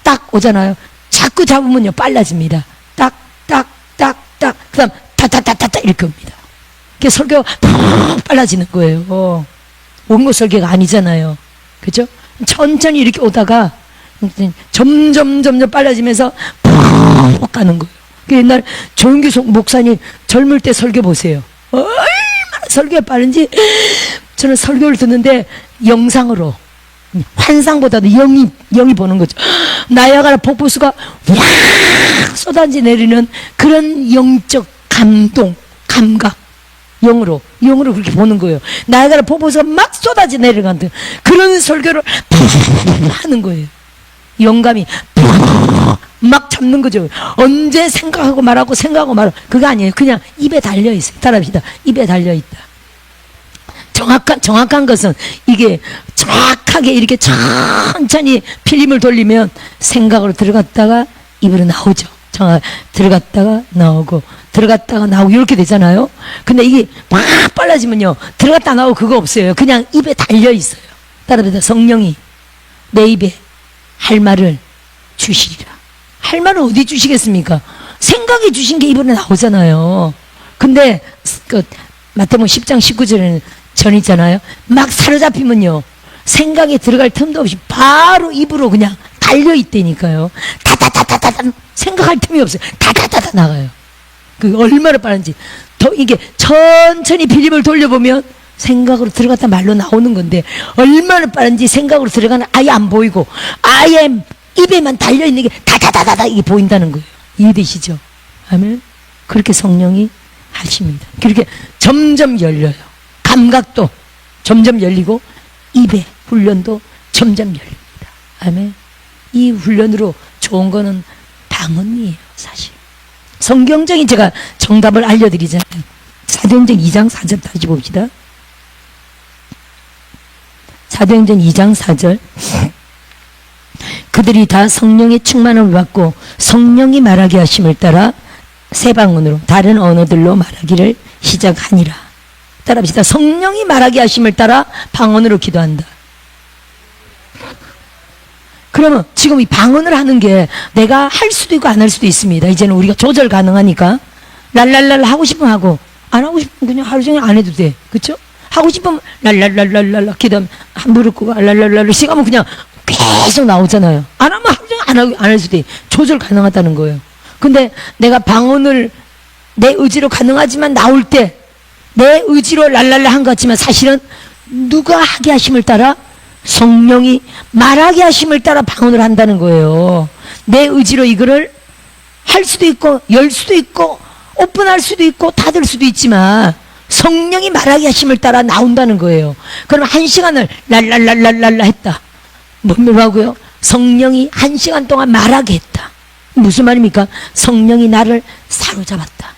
딱 오잖아요. 자꾸 잡으면요 빨라집니다. 딱 그다음 타타타타타 이렇게 옵니다. 그게 설교가 빨라지는 거예요. 원고 설교가 아니잖아요. 그죠? 천천히 이렇게 오다가 점점 빨라지면서 푹 가는 거예요. 옛날 조용기 목사님 젊을 때 설교 보세요. 얼마나 설교가 빠른지 저는 설교를 듣는데 영상으로 환상보다도 영이 보는 거죠. 나야가라 폭포수가 확 쏟아져 내리는 그런 영적 감동, 감각 영으로 그렇게 보는 거예요. 나야가라 폭포수가 막 쏟아져 내려가는 그런 설교를 하는 거예요. 영감이 막 잡는 거죠. 언제 생각하고 말하고 그거 아니에요. 그냥 입에 달려있어요. 따라합시다. 입에 달려있다. 정확한 것은 이게 정확하게 이렇게 천천히 필름을 돌리면 생각으로 들어갔다가 입으로 나오죠. 들어갔다가 나오고 이렇게 되잖아요. 근데 이게 막 빨라지면요 들어갔다 나오고 그거 없어요. 그냥 입에 달려있어요. 따라합시다. 성령이 내 입에 할 말을 주시리라. 할 말은 어디 주시겠습니까? 생각이 주신 게 입으로 나오잖아요. 근데 마태복음 10장 19절에는 전 있잖아요. 막 사로잡히면요 생각에 들어갈 틈도 없이 바로 입으로 그냥 달려있다니까요. 다다다다다 생각할 틈이 없어요. 다다다다 나가요. 그 얼마나 빠른지 더 이게 천천히 필름을 돌려보면 생각으로 들어갔다 말로 나오는 건데 얼마나 빠른지 생각으로 들어가는 아예 안 보이고 아예 입에만 달려있는 게 다다다다다 이게 보인다는 거예요. 이해되시죠? 아멘. 그렇게 성령이 하십니다. 그렇게 점점 열려요. 감각도 점점 열리고 입의 훈련도 점점 열립니다. 아멘. 이 훈련으로 좋은 거는 방언이에요. 사실 성경적인 제가 정답을 알려드리잖아요. 사도행전 2장 4절 다시 봅시다. 사도행전 2장 4절 그들이 다 성령의 충만함을 받고 성령이 말하게 하심을 따라 새 방언으로 다른 언어들로 말하기를 시작하니라. 따라합시다. 성령이 말하게 하심을 따라 방언으로 기도한다. 그러면 지금 이 방언을 하는 게 내가 할 수도 있고 안 할 수도 있습니다. 이제는 우리가 조절 가능하니까 랄랄랄 하고 싶으면 하고 안 하고 싶으면 그냥 하루 종일 안 해도 돼. 그렇죠? 하고 싶으면 랄랄랄랄랄 기도하면 한 무릎 꿇고 랄랄랄랄 시간은 그냥 계속 나오잖아요. 안 하면 하루 종일 안 할 수도 돼. 조절 가능하다는 거예요. 근데 내가 방언을 내 의지로 가능하지만 나올 때 내 의지로 랄랄라 한 것 같지만 사실은 누가 하게 하심을 따라 성령이 말하게 하심을 따라 방언을 한다는 거예요. 내 의지로 이거를 할 수도 있고 열 수도 있고 오픈할 수도 있고 닫을 수도 있지만 성령이 말하게 하심을 따라 나온다는 거예요. 그럼 1시간을 랄랄랄랄랄라 했다. 뭐라고요? 성령이 1시간 동안 말하게 했다. 무슨 말입니까? 성령이 나를 사로잡았다.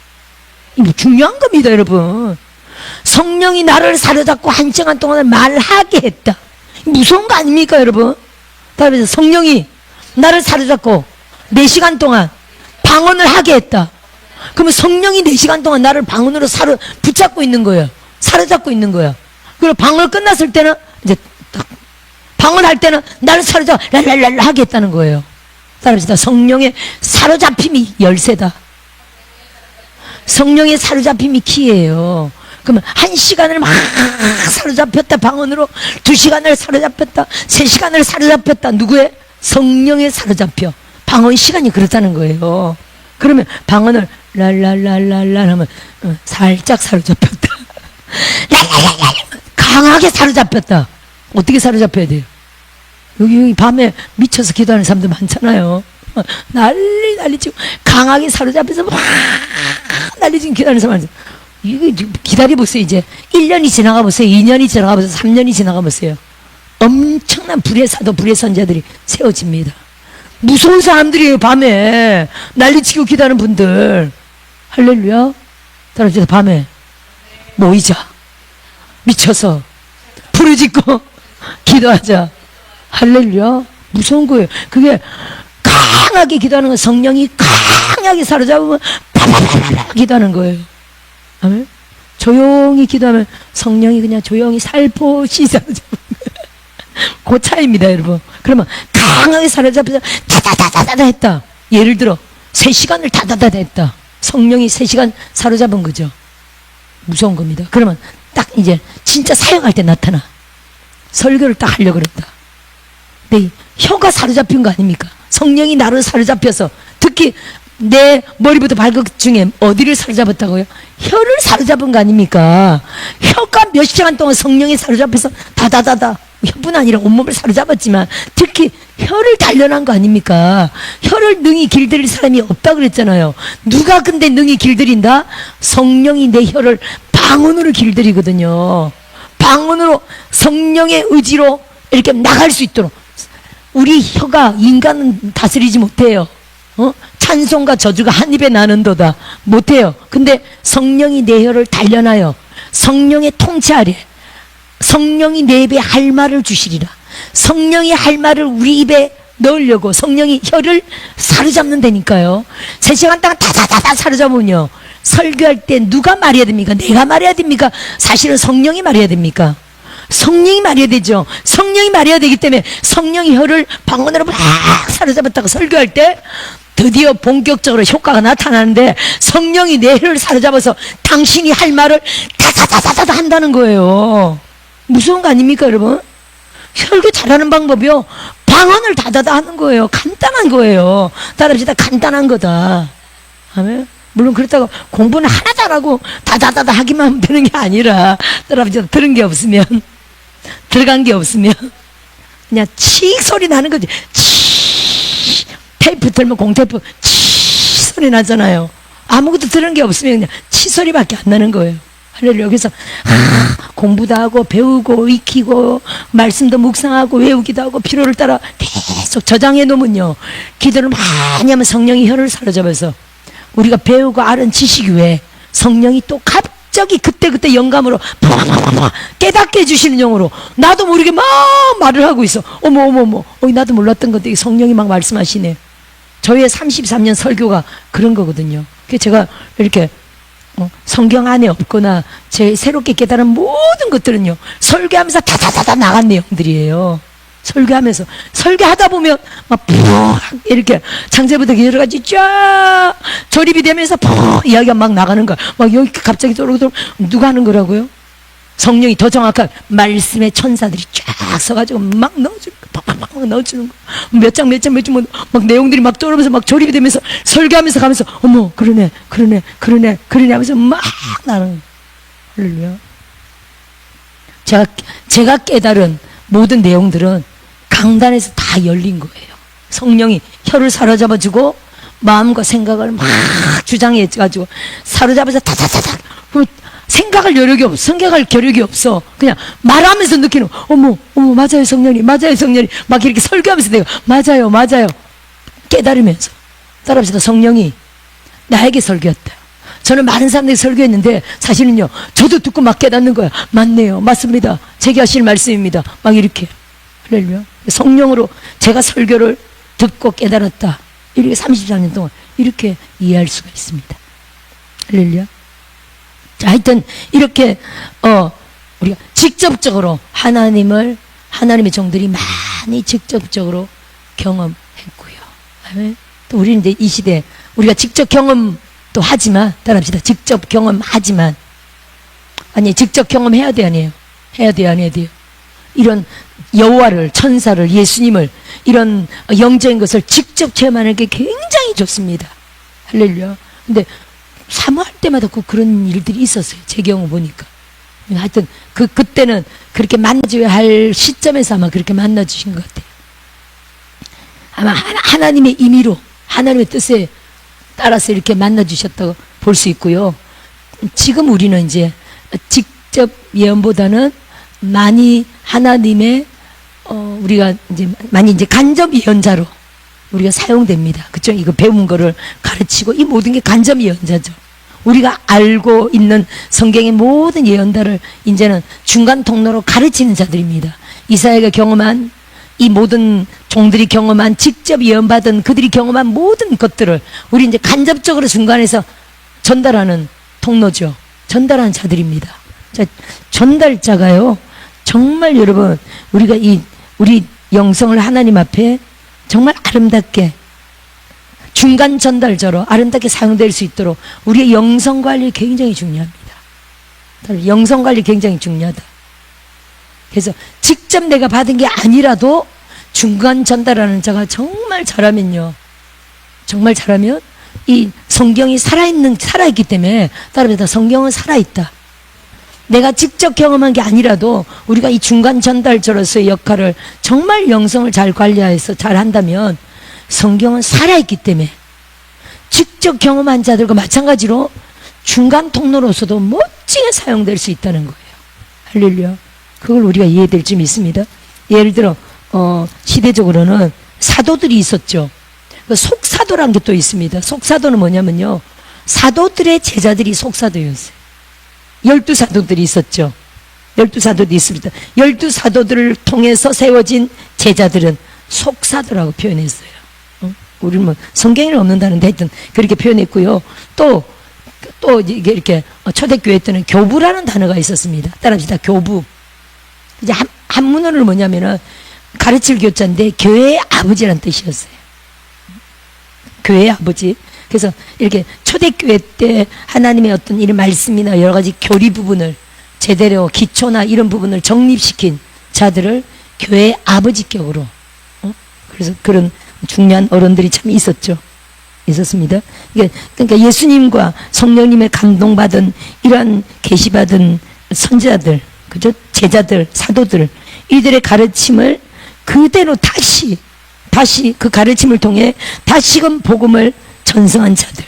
이거 중요한 겁니다, 여러분. 성령이 나를 사로잡고 1시간 동안 말하게 했다. 무서운 거 아닙니까, 여러분? 그래서 성령이 나를 사로잡고 4시간 동안 방언을 하게 했다. 그러면 성령이 4시간 동안 나를 방언으로 붙잡고 있는 거예요. 사로잡고 있는 거예요. 그리고 방언 끝났을 때는 이제 딱 방언할 때는 나를 사로잡아 랄랄랄라 하게 했다는 거예요. 따라합시다. 성령의 사로잡힘이 열쇠다. 성령의 사로잡힘이 키예요. 그러면 1시간을 막 사로잡혔다 방언으로, 2시간을 사로잡혔다, 3시간을 사로잡혔다. 누구의? 성령에 사로잡혀. 방언 시간이 그렇다는 거예요. 그러면 방언을 랄랄랄랄라 하면 살짝 사로잡혔다. 랄랄랄랄 강하게 사로잡혔다. 어떻게 사로잡혀야 돼요? 여기 밤에 미쳐서 기도하는 사람들 많잖아요. 난리 치고 강하게 사로잡혀서 막 난리 지금 기다리는 사람 많아요. 이거 기다려보세요. 이제 1년이 지나가 보세요. 2년이 지나가 보세요. 3년이 지나가 보세요. 엄청난 불의 사도, 불의 선자들이 세워집니다. 무서운 사람들이에요. 밤에 난리치고 기다리는 분들. 할렐루야. 따라서 밤에 모이자. 미쳐서 부르짖고 기도하자. 할렐루야. 무서운 거예요. 그게 강하게 기도하는 건 성령이 강하게 사로잡으면 파파파파 기도하는 거예요. 아멘. 조용히 기도하면 성령이 그냥 조용히 살포시 사로잡는 거예요. 그 차이입니다, 여러분. 그러면 강하게 사로잡혀서 다다다다다 했다. 예를 들어 3시간을 다다다다 했다. 성령이 3시간 사로잡은 거죠. 무서운 겁니다. 그러면 딱 이제 진짜 사역할 때 나타나. 설교를 딱 하려고 그랬다. 근데 혀가 사로잡힌 거 아닙니까? 성령이 나를 사로잡혀서, 특히 내 머리부터 발끝 중에 어디를 사로잡았다고요? 혀를 사로잡은 거 아닙니까? 혀가 몇 시간 동안 성령이 사로잡혀서 다다다다, 혀뿐 아니라 온몸을 사로잡았지만 특히 혀를 단련한 거 아닙니까? 혀를 능히 길들일 사람이 없다 그랬잖아요. 누가 근데 능히 길들인다? 성령이 내 혀를 방언으로 길들이거든요. 방언으로 성령의 의지로 이렇게 나갈 수 있도록. 우리 혀가 인간은 다스리지 못해요. 찬송과 저주가 한 입에 나는도다. 못해요. 근데 성령이 내 혀를 단련하여 성령의 통치 아래 성령이 내 입에 할 말을 주시리라. 성령이 할 말을 우리 입에 넣으려고 성령이 혀를 사로잡는 데니까요. 3시간 동안 다다다다 사로잡으면요, 설교할 때 누가 말해야 됩니까? 내가 말해야 됩니까? 사실은 성령이 말해야 됩니까? 성령이 말해야 되죠. 성령이 말해야 되기 때문에 성령이 혀를 방언으로 막 사로잡았다가 설교할 때 드디어 본격적으로 효과가 나타나는데, 성령이 내 혀를 사로잡아서 당신이 할 말을 다다다다다 한다는 거예요. 무서운 거 아닙니까, 여러분? 설교 잘하는 방법이요, 방언을 다다다 하는 거예요. 간단한 거예요. 따라합시다. 간단한 거다. 아멘. 물론 그렇다고 공부는 하나 잘하고 다다다다 하기만 하면 되는 게 아니라, 따라합시다. 들은 게 없으면, 들어간 게 없으면 그냥 칙 소리 나는 거지. 치, 테이프 들면 공테이프 치 소리 나잖아요. 아무것도 들은 게 없으면 그냥 치 소리밖에 안 나는 거예요. 할렐루야. 그래서 공부도 하고 배우고 익히고 말씀도 묵상하고 외우기도 하고 필요를 따라 계속 저장해 놓으면요, 기도를 많이 하면 성령이 혀를 사로잡아서 우리가 배우고 아는 지식 외에 성령이 또 갑자기 그때그때 영감으로 파파파파 깨닫게 해주시는 영으로 나도 모르게 막 말을 하고 있어. 어머 나도 몰랐던 건데 성령이 막 말씀하시네. 저의 33년 설교가 그런 거거든요. 그래서 제가 이렇게 성경 안에 없거나 제 새롭게 깨달은 모든 것들은요, 설교하면서 다다다다 나간 내용들이에요. 설교하면서, 설교하다 보면 막 푹 이렇게 창세부터 여러 가지 쫙 조립이 되면서 푹 이야기가 막 나가는 거야. 막 여기 갑자기 또르르 누가 하는 거라고요? 성령이 더 정확한 말씀의 천사들이 쫙 서가지고 막 넣어주는 거, 팍팍팍 넣어주는 거. 몇 장 막 내용들이 막 떠오르면서 막 조립이 되면서 설교하면서 가면서 어머 그러네 하면서 막 나는 거예요. 할렐루야. 제가 깨달은 모든 내용들은 강단에서 다 열린 거예요. 성령이 혀를 사로잡아주고 마음과 생각을 막 주장해가지고 사로잡아서 다다다닥 생각할 여력이 없어. 생각할 겨력이 없어. 그냥 말하면서 느끼는 어머 맞아요 성령님 막 이렇게 설교하면서 내가 맞아요 깨달으면서 따라합시다. 성령이 나에게 설교했다. 저는 많은 사람들이 설교했는데 사실은요 저도 듣고 막 깨닫는 거야. 맞네요, 맞습니다, 제게 하실 말씀입니다, 막 이렇게. 할렐루야. 성령으로 제가 설교를 듣고 깨달았다. 이렇게 34년 동안 이렇게 이해할 수가 있습니다. 할렐루야. 자, 하여튼 이렇게 우리가 직접적으로 하나님의 종들이 많이 직접적으로 경험했고요. 아멘. 또 우리는 이제 이 시대 우리가 직접 경험도 하지만, 따라합시다. 직접 경험하지만, 아니 직접 경험해야 돼, 아니에요? 해야 돼요, 안 해야 돼요? 이런 여호와를, 천사를, 예수님을, 이런 영적인 것을 직접 체험하는 게 굉장히 좋습니다. 할렐루야. 근데 사모할 때마다 꼭 그런 일들이 있었어요. 제 경우 보니까. 하여튼 그때는 그렇게 만나줘야 할 시점에서 아마 그렇게 만나주신 것 같아요. 아마 하나님의 임의로, 하나님의 뜻에 따라서 이렇게 만나주셨다고 볼 수 있고요. 지금 우리는 이제 직접 예언보다는 많이 하나님의 우리가 이제 많이 이제 간접 예언자로 우리가 사용됩니다. 그쵸? 이거 배운 거를 가르치고, 이 모든 게 간접 예언자죠. 우리가 알고 있는 성경의 모든 예언들을 이제는 중간 통로로 가르치는 자들입니다. 이사야가 경험한, 이 모든 종들이 경험한, 직접 예언받은 그들이 경험한 모든 것들을 우리 이제 간접적으로 중간에서 전달하는 통로죠. 전달하는 자들입니다. 자, 전달자가요, 정말 여러분, 우리가 우리 영성을 하나님 앞에 정말 아름답게, 중간 전달자로 아름답게 사용될 수 있도록 우리의 영성 관리 굉장히 중요합니다. 영성 관리 굉장히 중요하다. 그래서 직접 내가 받은 게 아니라도 중간 전달하는 자가 정말 잘하면요, 정말 잘하면 이 성경이 살아있기 때문에, 따라서 성경은 살아있다. 내가 직접 경험한 게 아니라도 우리가 이 중간 전달자로서의 역할을 정말 영성을 잘 관리해서 잘 한다면 성경은 살아있기 때문에 직접 경험한 자들과 마찬가지로 중간 통로로서도 멋지게 사용될 수 있다는 거예요. 할렐루야. 그걸 우리가 이해될 점 있습니다. 예를 들어 시대적으로는 사도들이 있었죠. 속사도라는 게 또 있습니다. 속사도는 뭐냐면요, 사도들의 제자들이 속사도였어요. 12사도들이 있었죠. 12사도들이 있습니다. 12사도들을 통해서 세워진 제자들은 속사도라고 표현했어요. 우리는 뭐 성경에는 없는다는데 하여튼 그렇게 표현했고요. 또 이게 이렇게 초대교회 때는 교부라는 단어가 있었습니다. 따라합시다. 교부. 이제 한문어는 뭐냐면은 가르칠 교자인데 교회의 아버지라는 뜻이었어요. 교회의 아버지. 그래서 이렇게 초대교회 때 하나님의 어떤 이런 말씀이나 여러 가지 교리 부분을 제대로 기초나 이런 부분을 정립시킨 자들을 교회의 아버지격으로, 그래서 그런 중요한 어른들이 참 있었습니다. 그러니까 예수님과 성령님의 감동받은 이러한 계시받은 선지자들, 그죠? 제자들, 사도들, 이들의 가르침을 그대로 다시 그 가르침을 통해 다시금 복음을 전승한 자들.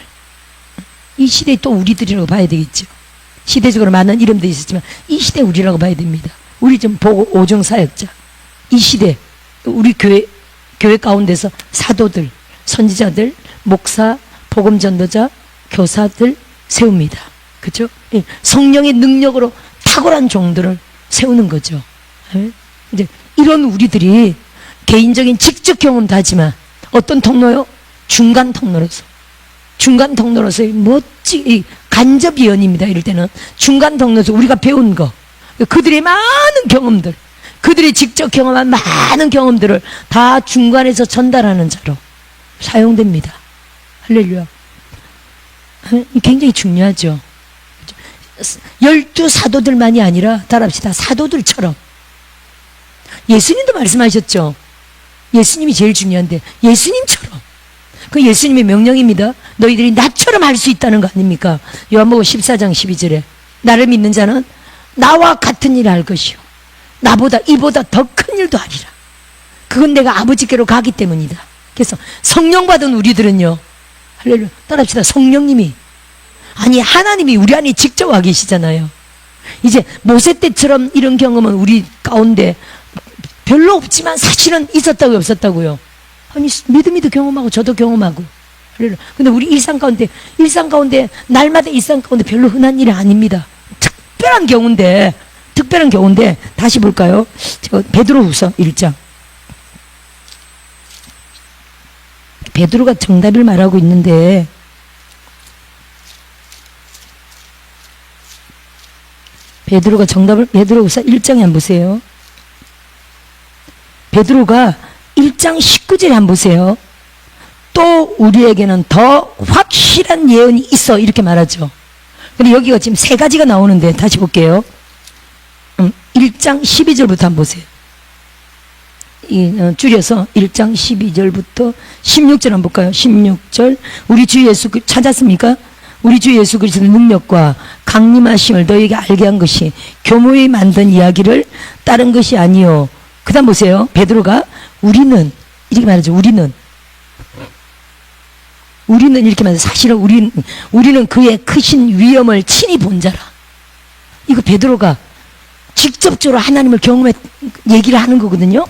이 시대에 또 우리들이라고 봐야 되겠죠. 시대적으로 많은 이름도 있었지만 이 시대 우리라고 봐야 됩니다. 우리 좀 보고 오중 사역자. 이 시대 우리 교회 가운데서 사도들, 선지자들, 목사, 복음 전도자, 교사들 세웁니다. 그렇죠? 성령의 능력으로 탁월한 종들을 세우는 거죠. 이제 이런 우리들이 개인적인 직접 경험도 하지만 어떤 통로요? 중간 통로로서의 멋지게 간접 예언입니다. 이럴 때는 중간 통로에서 우리가 배운 거, 그들의 많은 경험들, 그들이 직접 경험한 많은 경험들을 다 중간에서 전달하는 자로 사용됩니다. 할렐루야. 굉장히 중요하죠. 12 사도들만이 아니라 따라합시다. 사도들처럼. 예수님도 말씀하셨죠. 예수님이 제일 중요한데 예수님처럼. 그 예수님의 명령입니다. 너희들이 나처럼 할 수 있다는 거 아닙니까? 요한복음 14장 12절에 나를 믿는 자는 나와 같은 일을 할 것이요 나보다 이보다 더 큰 일도 하리라. 그건 내가 아버지께로 가기 때문이다. 그래서 성령 받은 우리들은요, 할렐루야, 따라합시다. 성령님이, 아니 하나님이 우리 안에 직접 와 계시잖아요. 이제 모세 때처럼 이런 경험은 우리 가운데 별로 없지만 사실은 있었다고요, 없었다고요? 아니 믿음이도 경험하고 저도 경험하고. 할렐루야. 근데 우리 일상 가운데 날마다 일상 가운데 별로 흔한 일이 아닙니다. 특별한 경우인데 다시 볼까요? 저 베드로후서 1장. 베드로가 정답을 말하고 있는데 베드로후서 1장에 한번 보세요. 베드로가 1장 19절에 한번 보세요. 또 우리에게는 더 확실한 예언이 있어 이렇게 말하죠. 근데 여기가 지금 세 가지가 나오는데 다시 볼게요. 1장 12절부터 한번 보세요. 줄여서 1장 12절부터 16절 한번 볼까요? 16절. 우리 주 예수 찾았습니까? 우리 주 예수 그리스도의 능력과 강림하심을 너희에게 알게 한 것이 교모에 만든 이야기를 따른 것이 아니요. 그 다음 보세요. 베드로가 우리는 이렇게 말하죠. 우리는 이렇게 말해요. 사실은 우리는 그의 크신 위엄을 친히 본 자라. 이거 베드로가 직접적으로 하나님을 얘기를 하는 거거든요.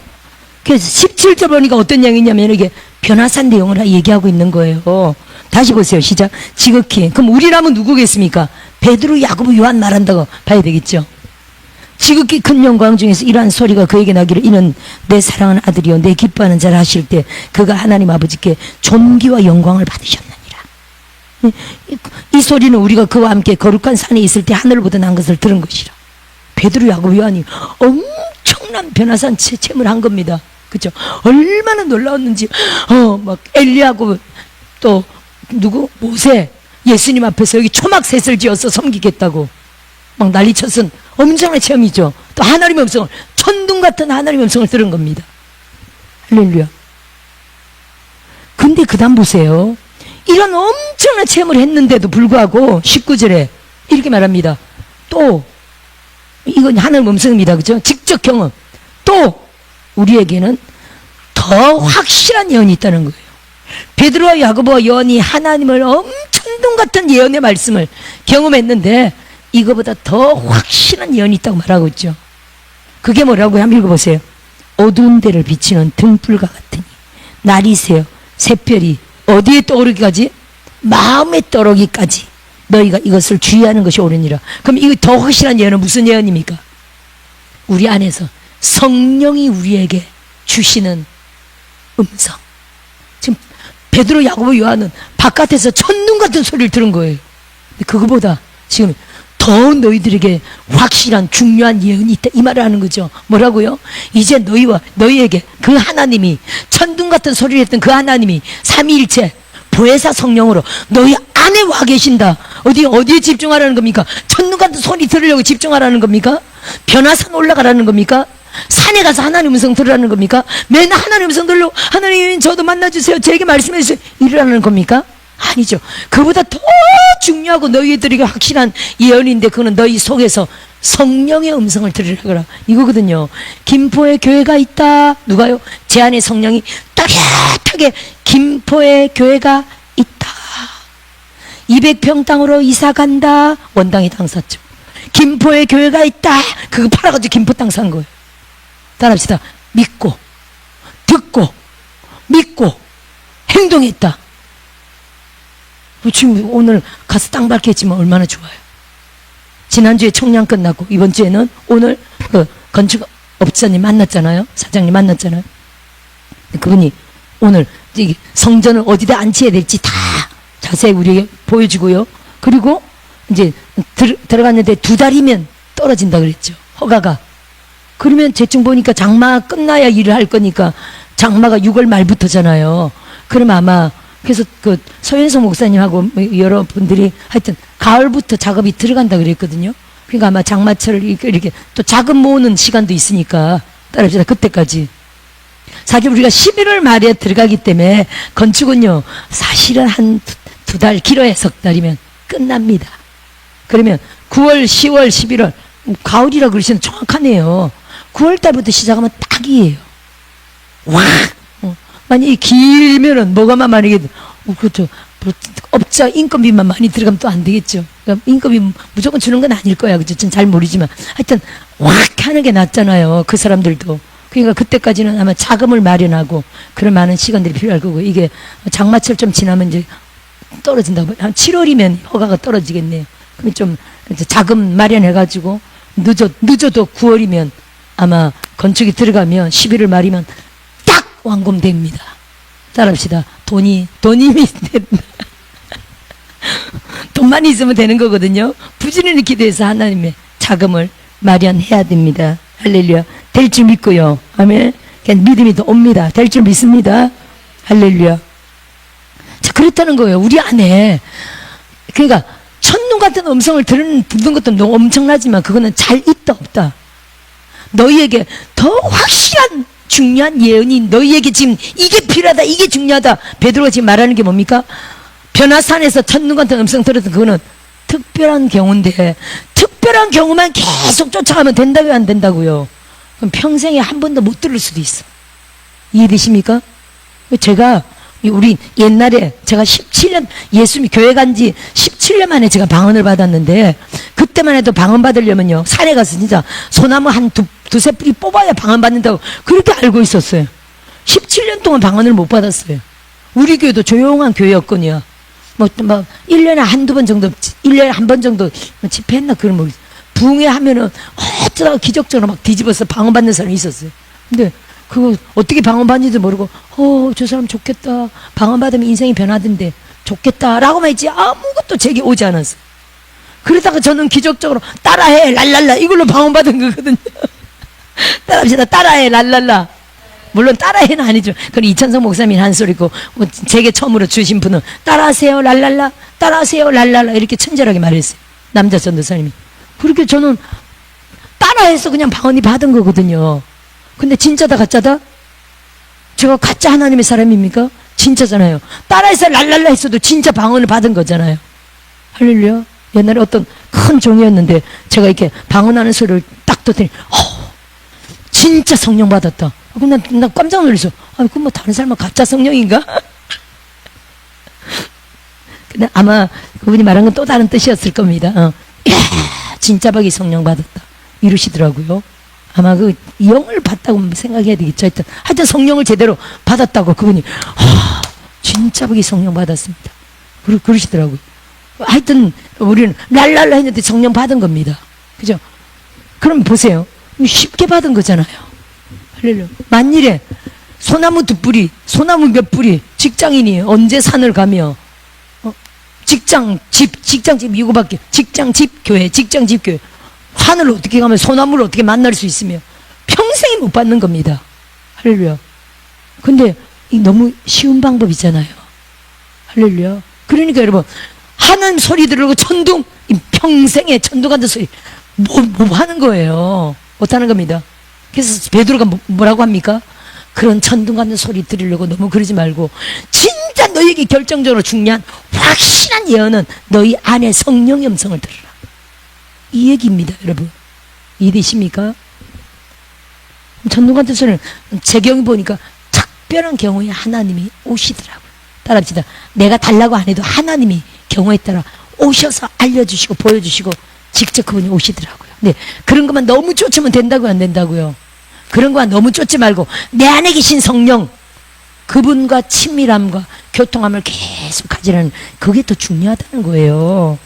그래서 17절 보니까 어떤 양이냐면 이게 변화산 내용을 얘기하고 있는 거예요. 다시 보세요. 시작. 지극히. 그럼 우리라면 누구겠습니까? 베드로, 야고보, 요한 말한다고 봐야 되겠죠. 지극히 큰 영광 중에서 이러한 소리가 그에게 나기를 이는 내 사랑하는 아들이요 내 기뻐하는 자라 하실 때 그가 하나님 아버지께 존귀와 영광을 받으셨느니라. 이 소리는 우리가 그와 함께 거룩한 산에 있을 때 하늘보다 난 것을 들은 것이라. 베드로, 야고보, 요한이 엄청난 변화산 체험을 한 겁니다. 그죠? 얼마나 놀라웠는지, 막 엘리야고 또 누구? 모세, 예수님 앞에서 여기 초막셋을 지어서 섬기겠다고 막 난리쳤은 엄청난 체험이죠. 또 하나님의 음성을, 천둥 같은 하나님의 음성을 들은 겁니다. 할렐루야. 근데 그 다음 보세요. 이런 엄청난 체험을 했는데도 불구하고 19절에 이렇게 말합니다. 또 이건 하나님의 음성입니다. 그죠? 직접 경험. 또 우리에게는 더 확실한 예언이 있다는 거예요. 베드로와 야고보와 요한이 하나님을 천둥 같은 예언의 말씀을 경험했는데 이거보다 더 확실한 예언이 있다고 말하고 있죠. 그게 뭐라고요? 한번 읽어보세요. 어두운 데를 비치는 등불과 같으니 날이 새어 새별이 어디에 떠오르기까지? 마음에 떠오르기까지 너희가 이것을 주의하는 것이 옳으니라. 그럼 이거 더 확실한 예언은 무슨 예언입니까? 우리 안에서 성령이 우리에게 주시는 음성. 지금 베드로, 야고보, 요한은 바깥에서 천둥 같은 소리를 들은 거예요. 근데 그거보다 지금 더 너희들에게 확실한 중요한 예언이 있다 이 말을 하는 거죠. 뭐라고요? 이제 너희에게 그 하나님이 천둥 같은 소리를 했던 그 하나님이 삼위일체 보혜사 성령으로 너희 안에 와 계신다. 어디에 집중하라는 겁니까? 천둥 같은 소리 들으려고 집중하라는 겁니까? 변화산 올라가라는 겁니까? 산에 가서 하나님 음성 들으라는 겁니까? 맨날 하나님 음성 들으려고 하나님 저도 만나주세요. 저에게 말씀해 주세요. 이러라는 겁니까? 아니죠. 그보다 더 중요하고 너희들에게 확실한 예언인데 그거는 너희 속에서 성령의 음성을 들으라 이거거든요. 김포에 교회가 있다. 누가요? 제 안에 성령이 따뜻하게 김포에 교회가 있다. 200평 땅으로 이사 간다. 원당이 땅 샀죠. 김포에 교회가 있다. 그거 팔아가지고 김포 땅 산 거예요. 따라합시다. 믿고 듣고 믿고 행동했다. 지금 오늘 가서 땅 밟겠지만 얼마나 좋아요. 지난주에 청량 끝나고 이번 주에는 오늘 그 건축업자님 만났잖아요. 사장님 만났잖아요. 그분이 오늘 성전을 어디다 안치해야 될지 다 자세히 우리에게 보여주고요. 그리고 이제 들어갔는데 2달이면 떨어진다 그랬죠. 허가가. 그러면 대충 보니까 장마 끝나야 일을 할 거니까 장마가 6월 말부터잖아요. 그럼 아마 그래서 그 서현석 목사님하고 뭐 여러분들이 하여튼 가을부터 작업이 들어간다 그랬거든요. 그러니까 아마 장마철 이렇게 또 자금 모으는 시간도 있으니까 따라합시다. 그때까지. 사실 우리가 11월 말에 들어가기 때문에 건축은요, 사실은 한 두 달, 길어야 석 달이면 끝납니다. 그러면 9월, 10월, 11월, 가을이라 그러시면 정확하네요. 9월 달부터 시작하면 딱이에요. 와! 만약에 길면은, 뭐가만 만약에, 그렇죠. 업자 인건비만 많이 들어가면 또 안 되겠죠. 그러니까 인건비 무조건 주는 건 아닐 거야. 그죠? 전 잘 모르지만. 하여튼, 확 하는 게 낫잖아요. 그 사람들도. 그러니까 그때까지는 아마 자금을 마련하고 그런 많은 시간들이 필요할 거고, 이게 장마철 좀 지나면 이제 떨어진다고. 한 7월이면 허가가 떨어지겠네요. 그럼 좀 자금 마련해가지고, 늦어도 9월이면 아마 건축이 들어가면 11월 말이면 딱 완공됩니다. 따라합시다. 돈이 된다. 돈만 있으면 되는 거거든요. 부지런히 기도해서 하나님의 자금을 마련해야 됩니다. 할렐루야. 될 줄 믿고요. 아멘. 그냥 믿음이 더 옵니다. 될 줄 믿습니다. 할렐루야. 자, 그렇다는 거예요. 우리 안에. 그러니까 첫눈 같은 음성을 듣는 것도 너무 엄청나지만 그거는 잘 있다 없다. 너희에게 더 확실한 중요한 예언이 너희에게 지금 이게 필요하다, 이게 중요하다. 베드로가 지금 말하는 게 뭡니까? 변화산에서 첫눈 같은 음성 들었던 그거는 특별한 경우인데, 특별한 경우만 계속 쫓아가면 된다고요, 안 된다고요? 그럼 평생에 한 번도 못 들을 수도 있어. 이해되십니까? 제가 우리 옛날에 제가 17년 예수님 교회 간 지 17년 만에 제가 방언을 받았는데, 그때만 해도 방언 받으려면요 산에 가서 진짜 소나무 한 두세 뿌리 뽑아야 방언 받는다고 그렇게 알고 있었어요. 17년 동안 방언을 못 받았어요. 우리 교회도 조용한 교회였거든요. 뭐 1년에 한두 번 정도, 1년에 한 번 정도 집회했나 그런 모르겠어요. 부흥회 하면은 어쩌다가 기적적으로 막 뒤집어서 방언 받는 사람이 있었어요. 근데 그거 어떻게 방언 받는지도 모르고, 저 사람 좋겠다, 방언 받으면 인생이 변하던데 좋겠다 라고만 했지 아무것도 제게 오지 않았어요. 그러다가 저는 기적적으로 따라해 랄랄라 이걸로 방언 받은 거거든요. 따라합시다. 따라해 랄랄라. 물론 따라해는 아니죠. 그건 이찬성 목사님 한 소리고, 제게 처음으로 주신 분은 따라하세요 랄랄라, 따라하세요 랄랄라 이렇게 친절하게 말했어요. 남자 전도사님이. 그렇게 저는 따라해서 그냥 방언이 받은 거거든요. 근데 진짜다 가짜다? 제가 가짜 하나님의 사람입니까? 진짜잖아요. 따라해서 랄랄라 했어도 진짜 방언을 받은 거잖아요. 할렐루야. 옛날에 어떤 큰 종이었는데 제가 이렇게 방언하는 소리를 딱 듣더니 진짜 성령 받았다. 나 깜짝 놀랐어. 그럼 뭐 다른 사람은 가짜 성령인가? 근데 아마 그분이 말한 건 또 다른 뜻이었을 겁니다. 이야, 진짜 박이 성령 받았다 이러시더라고요. 아마 그 영을 받다고 생각해야 되겠죠. 하여튼 성령을 제대로 받았다고 그분이 진짜 박이 성령 받았습니다. 그러시더라고요. 하여튼 우리는 랄랄라 했는데 성령 받은 겁니다. 그죠? 그럼 보세요. 쉽게 받은 거잖아요. 할렐루야. 만일에 소나무 두 뿌리, 소나무 몇 뿌리, 직장인이 언제 산을 가며 직장, 집 이거밖에, 직장, 집, 교회, 직장, 집, 교회. 산을 어떻게 가면 소나무를 어떻게 만날 수 있으며 평생에 못 받는 겁니다. 할렐루야. 근데 이 너무 쉬운 방법이잖아요. 할렐루야. 그러니까 여러분, 하는 소리 들으고 천둥, 평생에 천둥 같은 소리 뭐 하는 거예요. 못 하는 겁니다. 그래서 베드로가 뭐라고 합니까? 그런 천둥 같은 소리 들으려고 너무 그러지 말고 진짜 너에게 결정적으로 중요한 확실한 예언은 너희 안에 성령의 음성을 들으라. 이 얘기입니다, 여러분. 이해되십니까? 천둥 같은 소리는 재경이 보니까 특별한 경우에 하나님이 오시더라고요. 따라합시다. 내가 달라고 안 해도 하나님이 경우에 따라 오셔서 알려주시고 보여주시고 직접 그분이 오시더라고요. 네, 그런 것만 너무 쫓으면 된다고요, 안 된다고요? 그런 것만 너무 쫓지 말고 내 안에 계신 성령, 그분과 친밀함과 교통함을 계속 가지라는, 그게 더 중요하다는 거예요.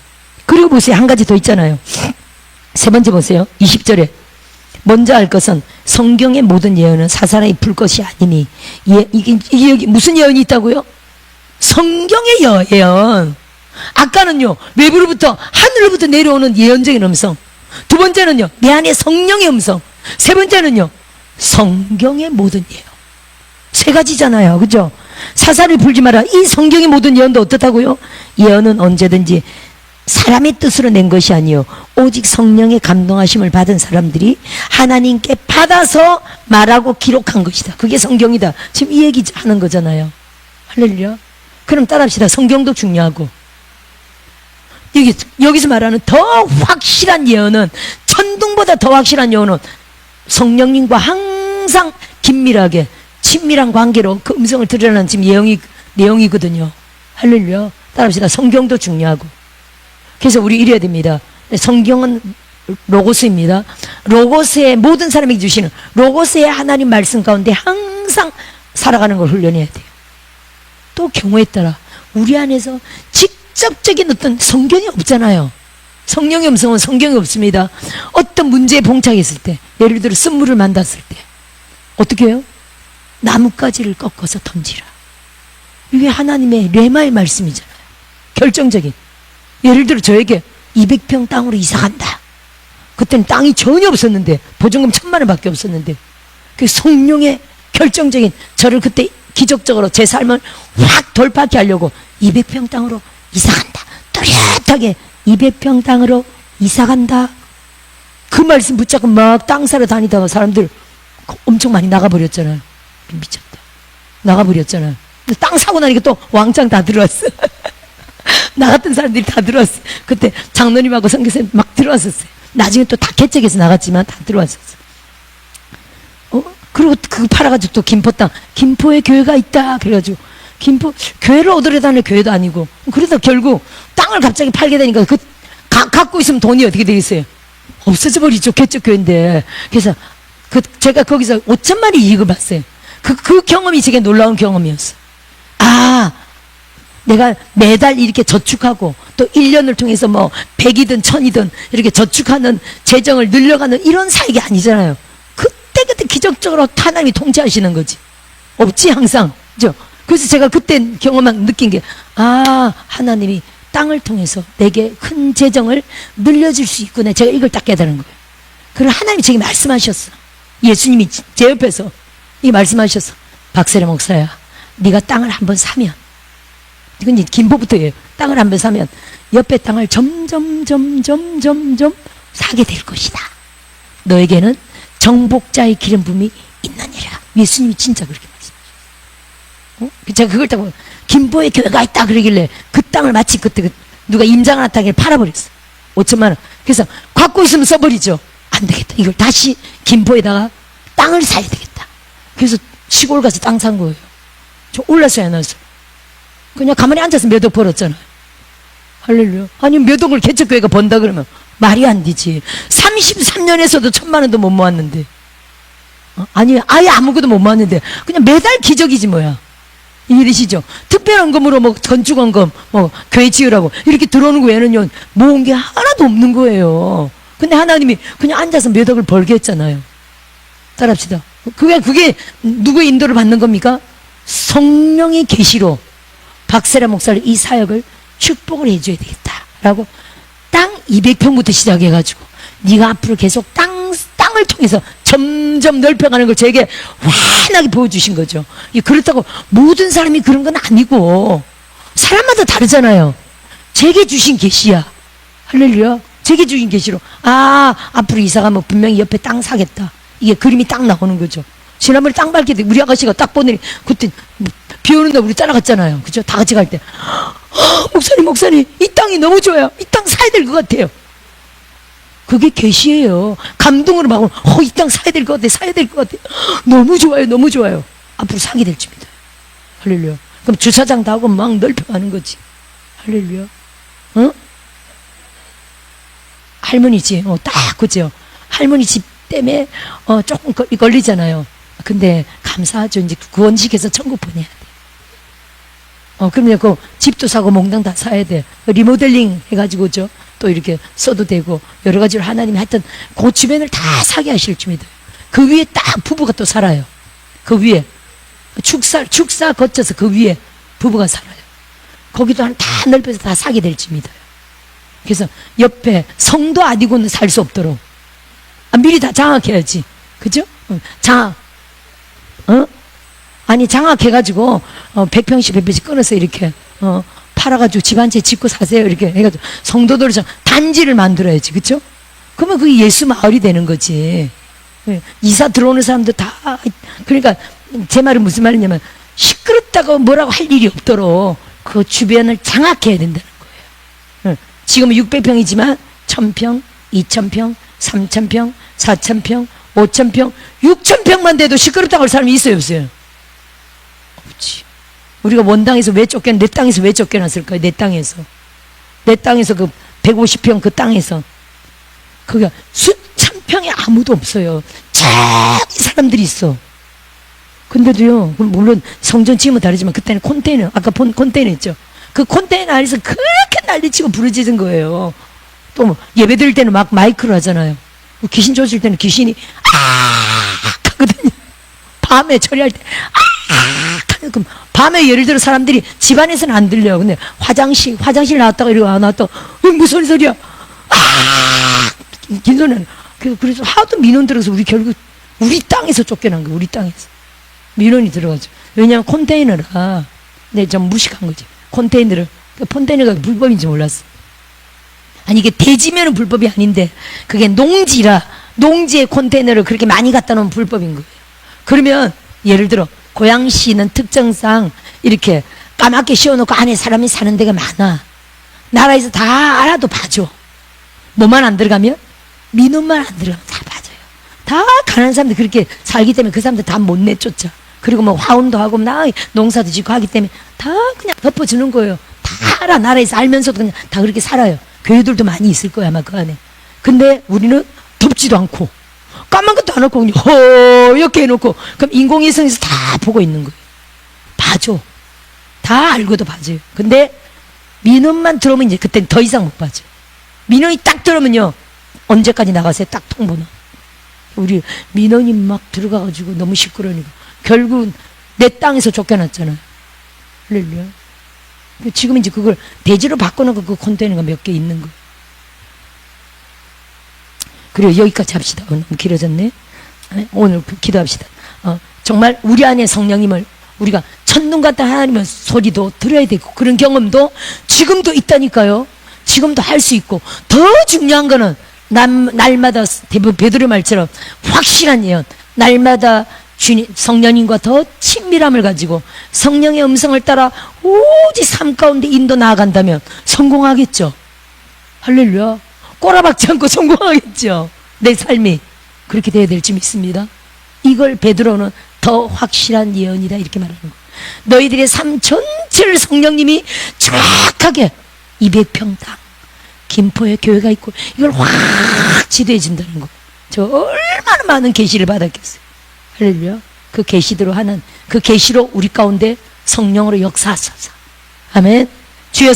그리고 보세요. 한 가지 더 있잖아요. 세 번째 보세요. 20절에 먼저 알 것은 성경의 모든 예언은 사사람이 풀 것이 아니니. 이게 여기 무슨 예언이 있다고요? 성경의 예언. 아까는요, 외부로부터 하늘로부터 내려오는 예언적인 음성. 두 번째는요, 내 안에 성령의 음성. 세 번째는요, 성경의 모든 예언. 세 가지잖아요. 그죠? 사사를 불지 마라. 이 성경의 모든 예언도 어떻다고요? 예언은 언제든지 사람의 뜻으로 낸 것이 아니요 오직 성령의 감동하심을 받은 사람들이 하나님께 받아서 말하고 기록한 것이다. 그게 성경이다. 지금 이 얘기 하는 거잖아요. 할렐루야. 그럼 따라합시다. 성경도 중요하고 여기서 말하는 더 확실한 예언은, 천둥보다 더 확실한 예언은 성령님과 항상 긴밀하게 친밀한 관계로 그 음성을 들으라는 지금 내용이거든요. 할렐루야. 따라합시다. 성경도 중요하고. 그래서 우리 이래야 됩니다. 성경은 로고스입니다. 로고스의 모든 사람에게 주시는 로고스의 하나님 말씀 가운데 항상 살아가는 걸 훈련해야 돼요. 또 경우에 따라 우리 안에서 직접적인 어떤 성경이 없잖아요. 성령의 음성은 성경이 없습니다. 어떤 문제에 봉착했을 때, 예를 들어 쓴물을 만났을 때 어떻게 해요? 나뭇가지를 꺾어서 던지라. 이게 하나님의 레마의 말씀이잖아요. 결정적인. 예를 들어 저에게 200평 땅으로 이사간다. 그때는 땅이 전혀 없었는데, 보증금 1000만 원밖에 없었는데, 그 성령의 결정적인, 저를 그때 기적적으로 제 삶을 확 돌파하게 하려고 200평 땅으로 이사간다. 또렷하게 200평 땅으로 이사간다. 그 말씀 붙잡고 막 땅 사러 다니다가 사람들 엄청 많이 나가버렸잖아요. 미쳤다. 나가버렸잖아요. 땅 사고 나니까 또 왕창 다 들어왔어. 나갔던 사람들이 다 들어왔어. 그때 장로님하고 선교사님 막 들어왔었어요. 나중에 또 다 개척해서 나갔지만 다 들어왔었어. 그리고 그거 팔아가지고 또 김포 땅, 김포에 교회가 있다. 그래가지고 김포 교회를 얻으려 다니는 교회도 아니고, 그러다 결국 땅을 갑자기 팔게 되니까 갖고 있으면 돈이 어떻게 되겠어요? 없어져 버리죠. 개척 교회인데. 그래서 제가 거기서 5천만이 이익을 봤어요. 그 경험이 제게 놀라운 경험이었어. 아, 내가 매달 이렇게 저축하고 또 1년을 통해서 뭐 100이든 1000이든 이렇게 저축하는 재정을 늘려가는 이런 사역이 아니잖아요. 그때 기적적으로 하나님이 통치하시는 거지. 없지 항상. 그죠? 그래서 제가 그때 경험한 느낀 게, 아, 하나님이 땅을 통해서 내게 큰 재정을 늘려줄 수 있구나. 제가 이걸 딱 깨달은 거예요. 그리고 하나님이 제게 말씀하셨어. 예수님이 제 옆에서 이 말씀하셨어. 박세라 목사야, 네가 땅을 한번 사면, 이건 이제 김포부터예요. 땅을 한번 사면 옆에 땅을 점점 사게 될 것이다. 너에게는 정복자의 기름 부음이 있느니라. 예수님이 진짜 그렇게 말씀하셨어요. 제가 그걸 딱 김포에 교회가 있다 그러길래 그 땅을 마치 그때 누가 임장을 하다길래 팔아버렸어. 5천만 원. 그래서 갖고 있으면 써버리죠. 안 되겠다. 이걸 다시 김포에다가 땅을 사야 되겠다. 그래서 시골 가서 땅 산 거예요. 저 올랐어요, 안 왔어요? 그냥 가만히 앉아서 몇 억 벌었잖아요. 할렐루야. 아니, 몇 억을 개척교회가 번다 그러면 말이 안 되지. 33년에서도 1000만 원도 못 모았는데. 아니, 아예 아무것도 못 모았는데. 그냥 매달 기적이지, 뭐야. 이해되시죠? 특별헌금으로 뭐 건축헌금, 뭐 교회 지으라고 이렇게 들어오는 외에는요, 모은 게 하나도 없는 거예요. 근데 하나님이 그냥 앉아서 몇 억을 벌게 했잖아요. 따라합시다. 그게 누구의 인도를 받는 겁니까? 성령의 계시로 박세라 목사를 이 사역을 축복을 해줘야 되겠다라고 땅 200평부터 시작해가지고 네가 앞으로 계속 땅을 통해서 점점 넓혀가는 걸 제게 환하게 보여주신 거죠. 그렇다고 모든 사람이 그런 건 아니고 사람마다 다르잖아요. 제게 주신 계시야. 할렐루야. 제게 주신 계시로, 아, 앞으로 이사가면 분명히 옆에 땅 사겠다. 이게 그림이 딱 나오는 거죠. 지난번에 땅 밟게 돼. 우리 아가씨가 딱 보더니 그때 비 오는 날 우리 따라갔잖아요. 그죠? 다 같이 갈 때. 목사님, 이 땅이 너무 좋아요. 이 땅 사야 될 것 같아요. 그게 계시예요. 감동으로 막, 이 땅 사야 될 것 같아. 사야 될 것 같아. 너무 좋아요. 너무 좋아요. 앞으로 사게 될 줍니다. 할렐루야. 그럼 주차장 다 하고 막 넓혀가는 거지. 할렐루야. 어? 할머니 집, 딱, 그죠? 할머니 집 때문에, 조금 걸리잖아요. 근데, 감사하죠. 이제 구원식에서 천국 보내야 돼. 그러면 그 집도 사고 몽땅 다 사야 돼. 리모델링 해가지고죠. 또 이렇게 써도 되고, 여러 가지로 하나님이 하여튼, 그 주변을 다 사게 하실 줍니다. 그 위에 딱 부부가 또 살아요. 그 위에. 축사 거쳐서 그 위에 부부가 살아요. 거기도 다 넓혀서 다 사게 될 줍니다. 그래서 옆에 성도 아니고는 살 수 없도록 미리 다 장악해야지. 그죠? 장악. 아니 장악해가지고 100평씩 100평씩 끊어서 이렇게 팔아가지고 집 한 채 짓고 사세요 이렇게 해가지고 성도들 좀 단지를 만들어야지, 그렇죠? 그러면 그게 예수 마을이 되는 거지. 예, 이사 들어오는 사람들 다. 그러니까 제 말은 무슨 말이냐면 시끄럽다고 뭐라고 할 일이 없도록 그 주변을 장악해야 된다는 거예요. 예, 지금은 600평이지만 1000평, 2000평, 3000평, 4000평, 5000평, 6000평만 돼도 시끄럽다고 할 사람이 있어요, 없어요? 없지. 우리가 원당에서 왜 내 땅에서 왜 쫓겨났을까요? 내 땅에서 그 150평 그 땅에서 거기가 수천 평에 아무도 없어요. 저기 사람들이 있어. 근데도요, 물론 성전 지으면 다르지만 그때는 컨테이너, 아까 본 컨테이너 있죠? 그 컨테이너 안에서 그렇게 난리치고 부르짖은 거예요. 또 뭐 예배 드릴 때는 막 마이크로 하잖아요. 귀신 쫓을 때는 귀신이 하거든요. 밤에 처리할 때 그럼 밤에 예를 들어 사람들이 집안에서는 안 들려요. 근데 화장실 나왔다가 이러고 나왔다가 무슨 소리야? 긴 소리는 그래서 하도 민원 들어서 우리 결국 우리 땅에서 쫓겨난 거예요. 우리 땅에서 민원이 들어가죠. 왜냐하면 컨테이너라. 네, 좀 무식한 거지. 컨테이너가 불법인지 몰랐어. 아니 이게 대지면은 불법이 아닌데 그게 농지의 컨테이너를 그렇게 많이 갖다 놓으면 불법인 거예요. 그러면 예를 들어 고양시는 특정상 이렇게 까맣게 씌워놓고 안에 사람이 사는 데가 많아. 나라에서 다 알아도 봐줘. 뭐만 안 들어가면? 민원만 안 들어가면 다 봐줘요. 다 가난한 사람들 그렇게 살기 때문에 그 사람들 다 못 내쫓아. 그리고 뭐 화원도 하고 농사도 짓고 하기 때문에 다 그냥 덮어주는 거예요. 다 알아. 나라에서 알면서도 그냥 다 그렇게 살아요. 교회들도 많이 있을 거야 아마 그 안에. 근데 우리는 덮지도 않고 까만 것도 안 놓고 그냥 허옇게 해놓고 그럼 인공위성에서 다 보고 있는 거예요. 봐줘. 다 알고도 봐줘요. 근데 민원만 들어오면 이제 그땐 더 이상 못 봐줘. 민원이 딱 들어오면요 언제까지 나가세요? 딱 통보나. 우리 민원이 막 들어가가지고 너무 시끄러우니까 결국은 내 땅에서 쫓겨났잖아요. 할렐루야. 지금 이제 그걸 대지로 바꿔놓고 그 컨테이너가 몇 개 있는 거예요. 그리고 여기까지 합시다. 너무 길어졌네. 오늘 기도합시다. 정말 우리 안에 성령님을 우리가 첫눈 같은 하나님의 소리도 들어야 되고 그런 경험도 지금도 있다니까요. 지금도 할 수 있고 더 중요한 거는 날마다 베드로 말처럼 확실한 예언, 날마다 성령님과 더 친밀함을 가지고 성령의 음성을 따라 오직 삶 가운데 인도 나아간다면 성공하겠죠. 할렐루야. 꼬라박지 않고 성공하겠죠. 내 삶이 그렇게 돼야 될지 믿습니다. 이걸 베드로는 더 확실한 예언이다 이렇게 말하는 거예요. 너희들의 삶 전체를 성령님이 정확하게 200평 땅 김포에 교회가 있고 이걸 확 지도해 준다는 거예요. 저 얼마나 많은 계시를 받았겠어요. 할렐루야. 그 계시대로 하는 그 계시로 우리 가운데 성령으로 역사하소서. 아멘. 주여